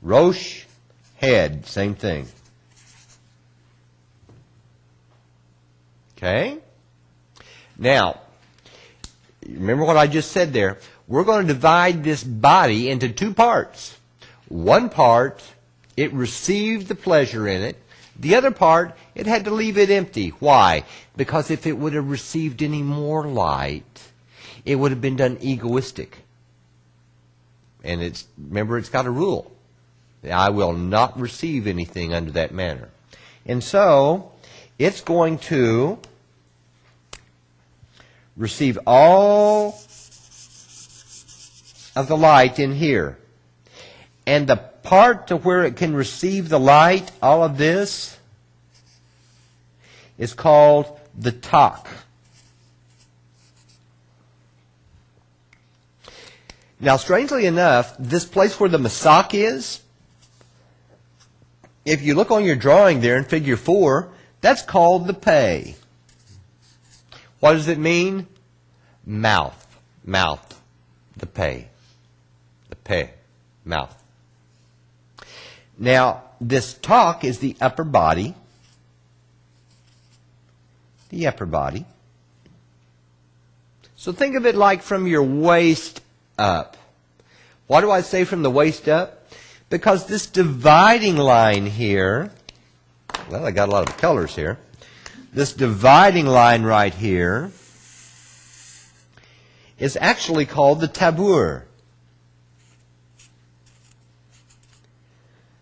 Rosh, head, same thing. Okay? Now, remember what I just said there. We're going to divide this body into two parts. One part, it received the pleasure in it. The other part, it had to leave it empty. Why? Because if it would have received any more light, it would have been done egoistic. And remember, it's got a rule. I will not receive anything under that manner. And so, it's going to receive all of the light in here. And the part to where it can receive the light, all of this, is called the tak. Now, strangely enough, this place where the masak is, if you look on your drawing there in figure 4, that's called the pei. What does it mean? Mouth. Mouth. The pei. The pei. Mouth. Now, this tak is the upper body. The upper body. So think of it like from your waist up. Why do I say from the waist up? Because this dividing line here, well, I got a lot of colors here. This dividing line right here is actually called the tabur.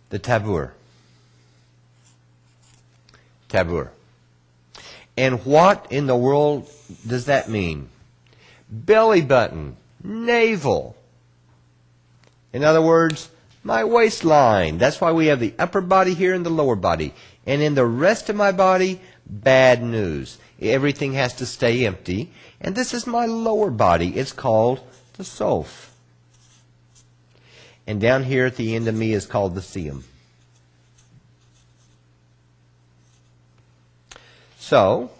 The tabur. Tabur. And what in the world does that mean? Belly button, navel. In other words, my waistline. That's why we have the upper body here and the lower body. And in the rest of my body, bad news. Everything has to stay empty. And this is my lower body. It's called the soph. And down here at the end of me is called the siyum. So,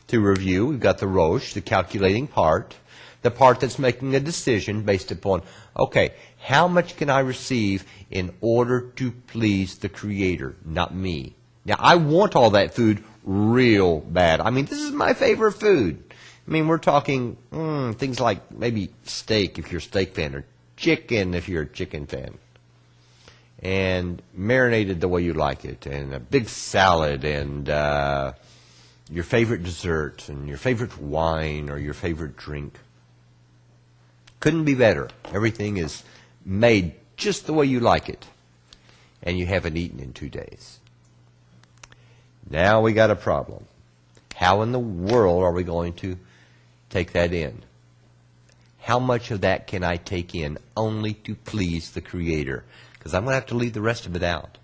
to review, we've got the rosh, the calculating part, the part that's making a decision based upon, okay, how much can I receive in order to please the Creator, not me? Now, I want all that food real bad. I mean, this is my favorite food. I mean, we're talking things like maybe steak if you're a steak fan, or chicken if you're a chicken fan, and marinated the way you like it, and a big salad, and your favorite dessert, and your favorite wine, or your favorite drink. Couldn't be better. Everything is made just the way you like it, and you haven't eaten in 2 days. Now we got a problem. How in the world are we going to take that in? How much of that can I take in only to please the Creator? Because I'm going to have to leave the rest of it out.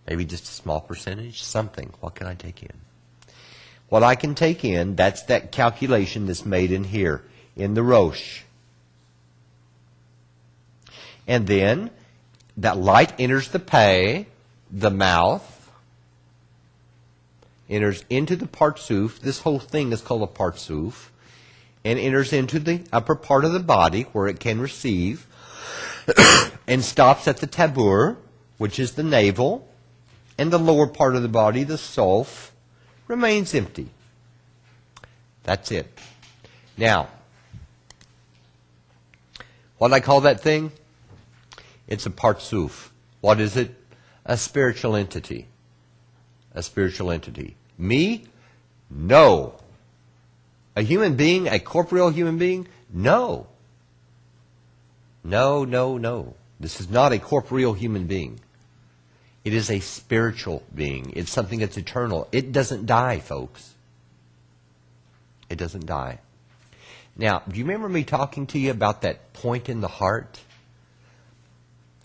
Maybe just a small percentage, something. What can I take in? What I can take in, that's that calculation that's made in here, in the rosh. And then that light enters the pei, the mouth, enters into the parsuf. This whole thing is called a parsuf. And enters into the upper part of the body where it can receive and stops at the tabur, which is the navel, and the lower part of the body, the soph, remains empty. That's it. Now, what do I call that thing? It's a parsuf. What is it? A spiritual entity. A spiritual entity. Me? No. A human being? A corporeal human being? No. No, no, no. This is not a corporeal human being. It is a spiritual being. It's something that's eternal. It doesn't die, folks. It doesn't die. Now, do you remember me talking to you about that point in the heart?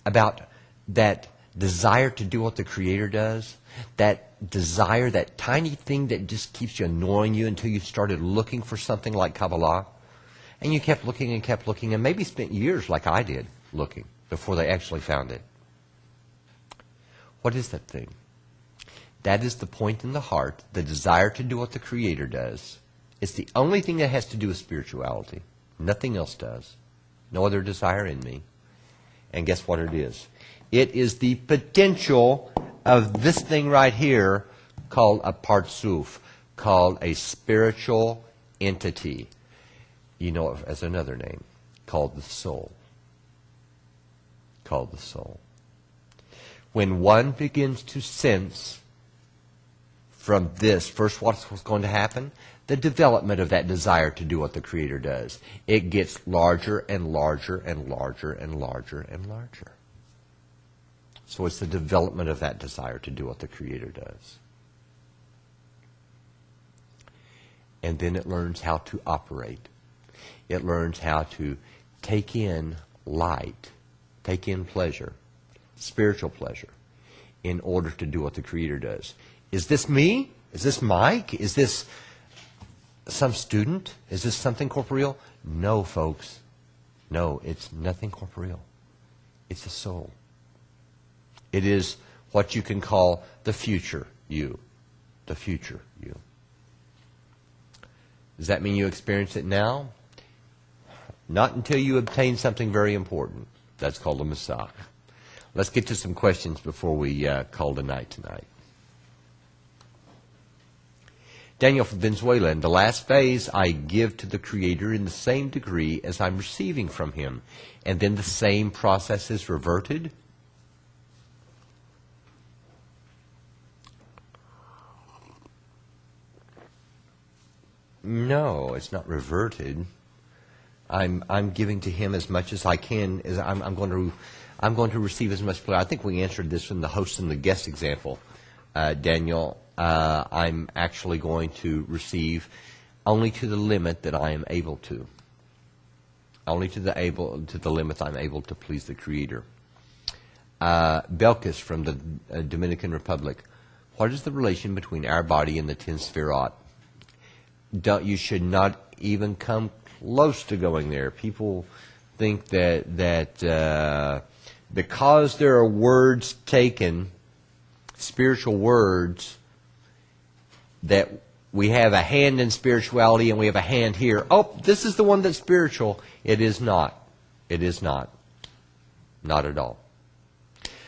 About that desire to do what the Creator does, that desire, that tiny thing that just keeps you annoying you until you started looking for something like Kabbalah, and you kept looking, and maybe spent years like I did looking before they actually found it. What is that thing? That is the point in the heart, the desire to do what the Creator does. It's the only thing that has to do with spirituality. Nothing else does. No other desire in me. And guess what it is? It is the potential of this thing right here called a partsuf, called a spiritual entity. You know it as another name, called the soul. Called the soul. When one begins to sense from this, first what's going to happen? The development of that desire to do what the Creator does. It gets larger and larger and larger and larger and larger. So it's the development of that desire to do what the Creator does. And then it learns how to operate. It learns how to take in light, take in pleasure, spiritual pleasure, in order to do what the Creator does. Is this me? Is this Mike? Is this some student? Is this something corporeal? No, folks. No, it's nothing corporeal. It's the soul. It is what you can call the future you. The future you. Does that mean you experience it now? Not until you obtain something very important. That's called a Messiah. Let's get to some questions before we call the night tonight. Daniel from Venezuela, in the last phase, I give to the Creator in the same degree as I'm receiving from Him. And then the same process is reverted? No, it's not reverted. I'm giving to Him as much as I can. As I'm going to receive as much pleasure. I think we answered this in the host and the guest example, Daniel. I'm actually going to receive only to the limit that I am able to. Only to the limit I'm able to please the Creator. Belkis from the Dominican Republic. What is the relation between our body and the 10 Sefirot? You should not even come close to going there. People think that because there are words taken, spiritual words, that we have a hand in spirituality and we have a hand here. Oh, this is the one that's spiritual. It is not. It is not. Not at all.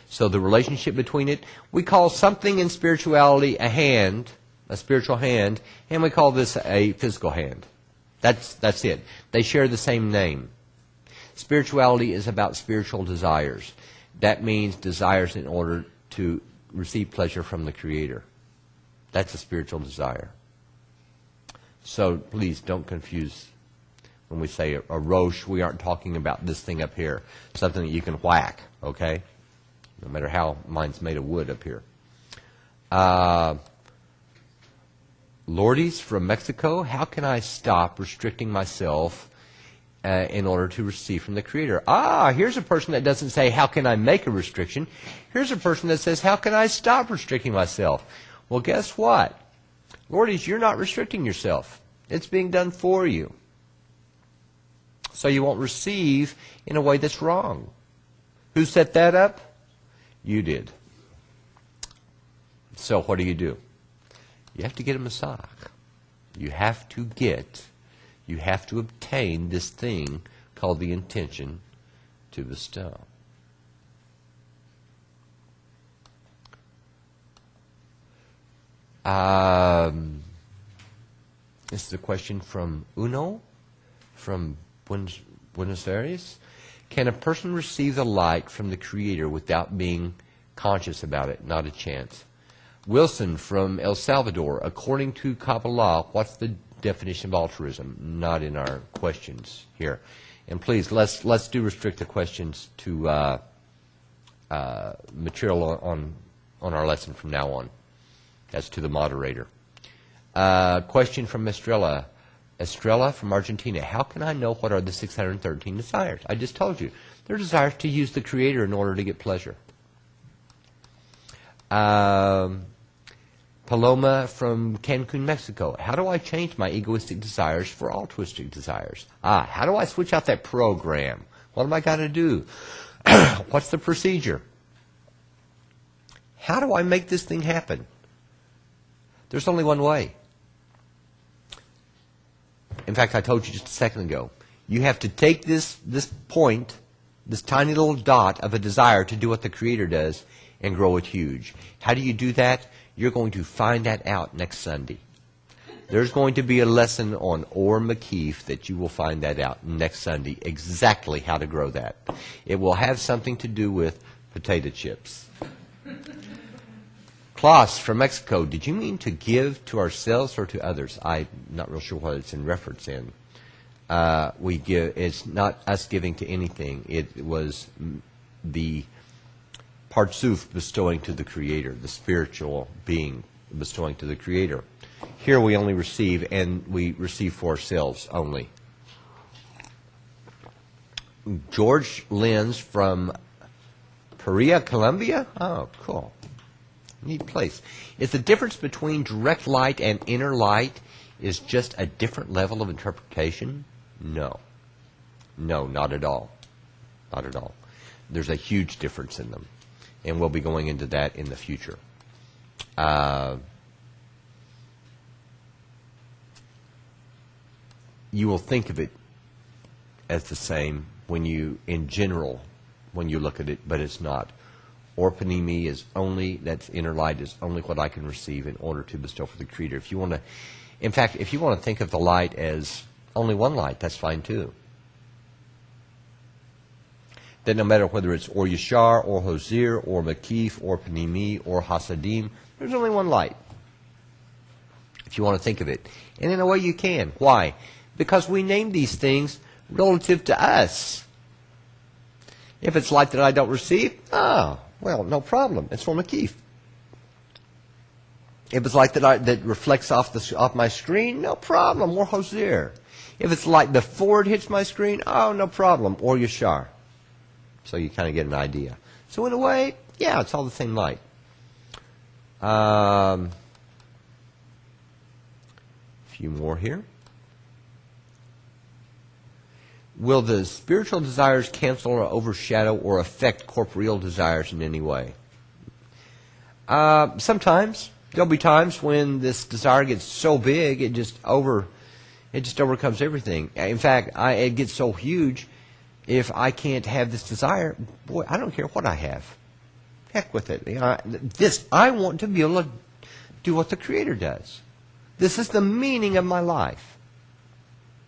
So the relationship between it, we call something in spirituality a hand, a spiritual hand, and we call this a physical hand. That's it. They share the same name. Spirituality is about spiritual desires. That means desires in order to receive pleasure from the Creator. That's a spiritual desire. So please don't confuse when we say a rosh. We aren't talking about this thing up here, something that you can whack, okay? No matter how mine's made of wood up here. Lourdes from Mexico, how can I stop restricting myself in order to receive from the Creator? Here's a person that doesn't say, how can I make a restriction? Here's a person that says, how can I stop restricting myself? Well, guess what? Lourdes, you're not restricting yourself. It's being done for you. So you won't receive in a way that's wrong. Who set that up? You did. So what do? You have to get a Messiah. You have to obtain this thing called the intention to bestow. This is a question from Uno, from Buenos Aires. Can a person receive the light from the Creator without being conscious about it? Not a chance. Wilson from El Salvador. According to Kabbalah, what's the definition of altruism? Not in our questions here. And please, let's do restrict the questions to material on our lesson from now on. That's to the moderator. Question from Estrella. Estrella from Argentina. How can I know what are the 613 desires? I just told you. They're desires to use the Creator in order to get pleasure. Paloma from Cancun, Mexico. How do I change my egoistic desires for altruistic desires? How do I switch out that program? What am I got to do? What's the procedure? How do I make this thing happen? There's only one way. In fact, I told you just a second ago. You have to take this point, this tiny little dot of a desire to do what the Creator does, and grow it huge. How do you do that? You're going to find that out next Sunday. There's going to be a lesson on Or McKeef that you will find that out next Sunday, exactly how to grow that. It will have something to do with potato chips. Klaus from Mexico, did you mean to give to ourselves or to others? I'm not real sure what it's in reference in. We give. It's not us giving to anything. It was the Partsuf bestowing to the Creator, the spiritual being bestowing to the Creator. Here we only receive, and we receive for ourselves only. George Lenz from Perea, Colombia? Oh, cool. Neat place. Is the difference between direct light and inner light is just a different level of interpretation? No. No, not at all. Not at all. There's a huge difference in them. And we'll be going into that in the future. You will think of it as the same when you, in general, when you look at it, but it's not. Orpanimi is only, that's inner light, is only what I can receive in order to bestow for the Creator. If you want to, in fact, if you want to think of the light as only one light, that's fine too. That no matter whether it's Or Yashar, or Hosir, or Makif, or Panimi, or Hasadim, there's only one light. If you want to think of it. And in a way you can. Why? Because we name these things relative to us. If it's light that I don't receive, well, no problem. It's for Makif. If it's light that reflects off my screen, no problem. Or Hosir. If it's light before it hits my screen, no problem. Or Yashar. So you kind of get an idea. So in a way, yeah, it's all the same light. A few more here. Will the spiritual desires cancel or overshadow or affect corporeal desires in any way? Sometimes. There'll be times when this desire gets so big, it just overcomes everything. In fact, it gets so huge, if I can't have this desire, boy, I don't care what I have. Heck with it. I want to be able to do what the Creator does. This is the meaning of my life.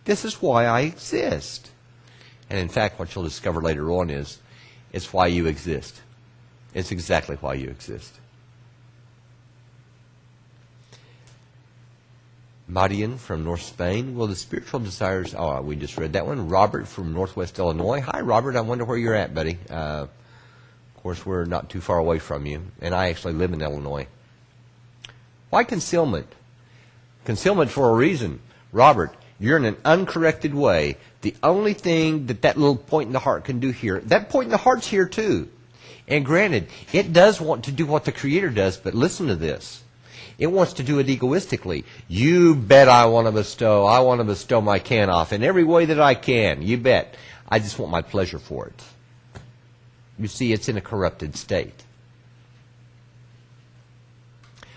This is why I exist. And in fact, what you'll discover later on is, it's why you exist. It's exactly why you exist. Marian from North Spain. Will the spiritual desires... we just read that one. Robert from Northwest Illinois. Hi, Robert. I wonder where you're at, buddy. Of course, we're not too far away from you. And I actually live in Illinois. Why concealment? Concealment for a reason. Robert, you're in an uncorrected way. The only thing that little point in the heart can do here, that point in the heart's here too. And granted, it does want to do what the Creator does, but listen to this. It wants to do it egoistically. You bet I want to bestow my can off in every way that I can. You bet. I just want my pleasure for it. You see, it's in a corrupted state.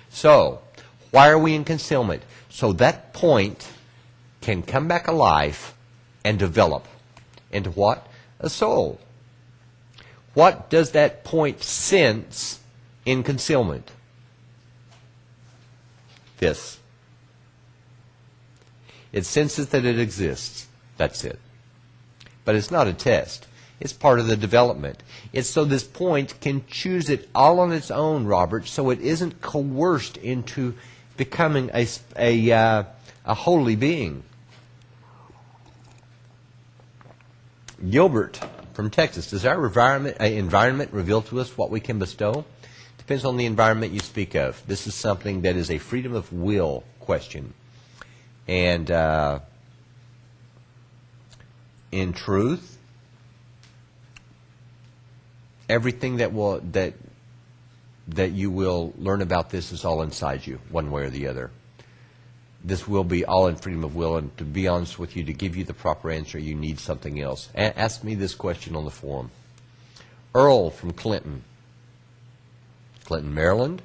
So, why are we in concealment? So that point can come back alive and develop into what? A soul. What does that point sense in concealment? This. It senses that it exists. That's it. But it's not a test. It's part of the development. It's so this point can choose it all on its own, Robert, so it isn't coerced into becoming a holy being. Gilbert from Texas. Does our environment reveal to us what we can bestow? Depends on the environment you speak of. This is something that is a freedom of will question. And in truth, everything that that you will learn about this is all inside you, one way or the other. This will be all in freedom of will, and to be honest with you, to give you the proper answer, you need something else. Ask me this question on the forum. Earl from Clinton, Maryland.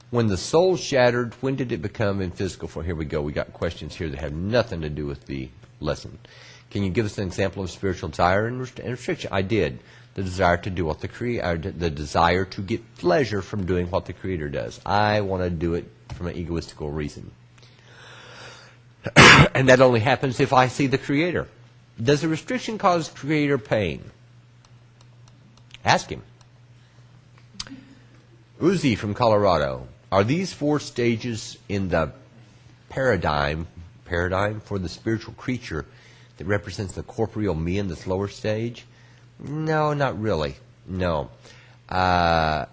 When the soul shattered, when did it become in physical form? Here we go. We got questions here that have nothing to do with the lesson. Can you give us an example of spiritual desire and restriction? I did. The desire to do what the desire to get pleasure from doing what the Creator does. I want to do it from an egoistical reason. And that only happens if I see the Creator. Does the restriction cause Creator pain? Ask him. Uzi from Colorado. Are these 4 stages in the paradigm for the spiritual creature that represents the corporeal me in this lower stage? No, not really. No.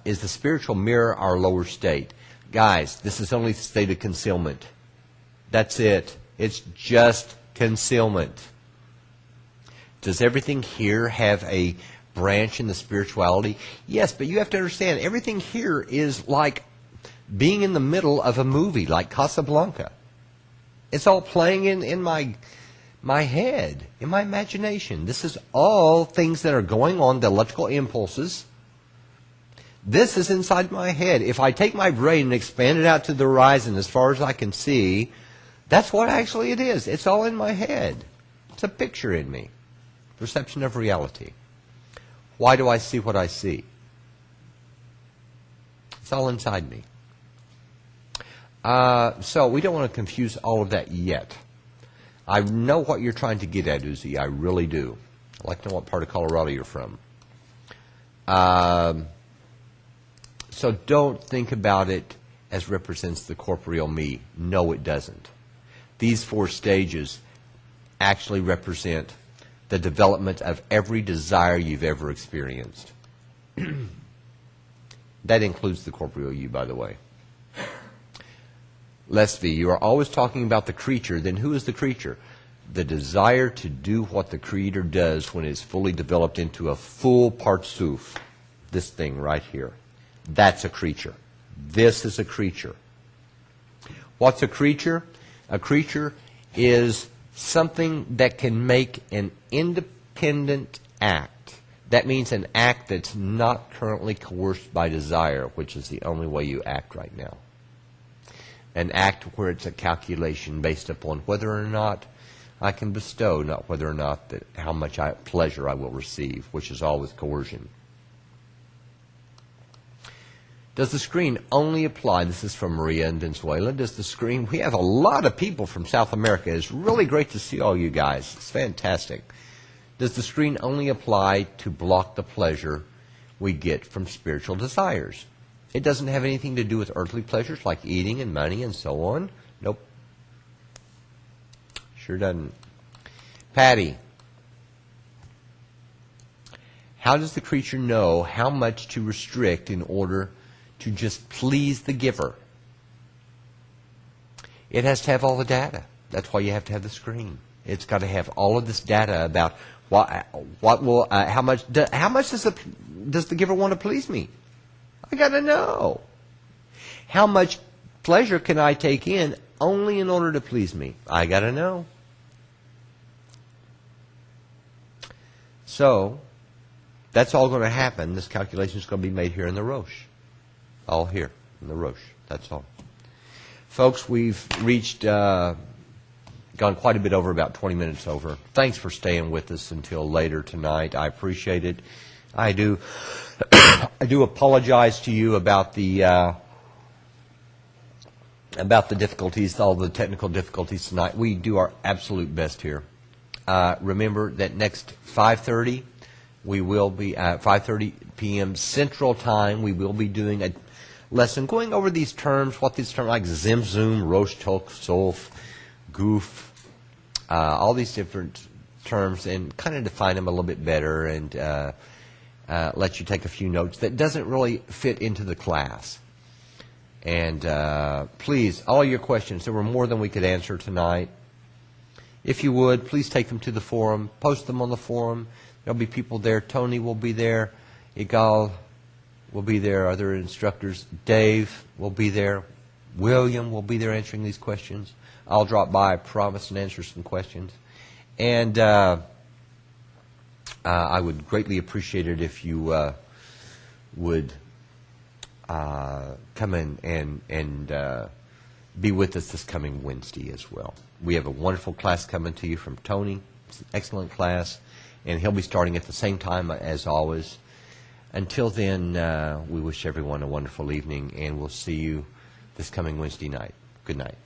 Is the spiritual mirror our lower state? Guys, this is only the state of concealment. That's it. It's just concealment. Does everything here have a branch in the spirituality? Yes, but you have to understand, everything here is like being in the middle of a movie, like Casablanca. It's all playing in my head, in my imagination. This is all things that are going on, the electrical impulses. This is inside my head. If I take my brain and expand it out to the horizon as far as I can see, that's what actually it is. It's all in my head. It's a picture in me. Perception of reality. Why do I see what I see? It's all inside me. So we don't want to confuse all of that yet. I know what you're trying to get at, Uzi. I really do. I'd like to know what part of Colorado you're from. So don't think about it as represents the corporeal me. No, it doesn't. These 4 stages actually represent the development of every desire you've ever experienced. That includes the corporeal you, by the way. Leslie, you are always talking about the creature. Then who is the creature? The desire to do what the Creator does when it is fully developed into a full partsuf. This thing right here. That's a creature. This is a creature. What's a creature? A creature is something that can make an independent act. That means an act that's not currently coerced by desire, which is the only way you act right now. An act where it's a calculation based upon whether or not I can bestow, not whether or not how much pleasure I will receive, which is always coercion. Does the screen only apply, this is from Maria in Venezuela, does the screen, we have a lot of people from South America. It's really great to see all you guys. It's fantastic. Does the screen only apply to block the pleasure we get from spiritual desires? It doesn't have anything to do with earthly pleasures like eating and money and so on. Nope. Sure doesn't. Patty, how does the creature know how much to restrict in order to just please the giver? It has to have all the data. That's why you have to have the screen. It's got to have all of this data about how much does the giver want to please me? I got to know. How much pleasure can I take in only in order to please me? I got to know. So, that's all going to happen. This calculation is going to be made here in the Rosh. All here in the Rosh. That's all. Folks, we've reached, gone quite a bit over, about 20 minutes over. Thanks for staying with us until later tonight. I appreciate it. I do apologize to you about the difficulties, all the technical difficulties tonight. We do our absolute best here. Remember that next 5:30, we will be 5:30 p.m. Central Time. We will be doing a lesson going over these terms, what these terms like Zimzum, Rosh Tok, Sof, Goof, all these different terms, and kind of define them a little bit better and let you take a few notes that doesn't really fit into the class. And please, all your questions, there were more than we could answer tonight. If you would, please take them to the forum, post them on the forum. There'll be people there. Tony will be there. Igal will be there. Other instructors. Dave will be there. William will be there answering these questions. I'll drop by, I promise, and answer some questions. And I would greatly appreciate it if you would come in and be with us this coming Wednesday as well. We have a wonderful class coming to you from Tony. It's an excellent class, and he'll be starting at the same time as always. Until then, we wish everyone a wonderful evening, and we'll see you this coming Wednesday night. Good night.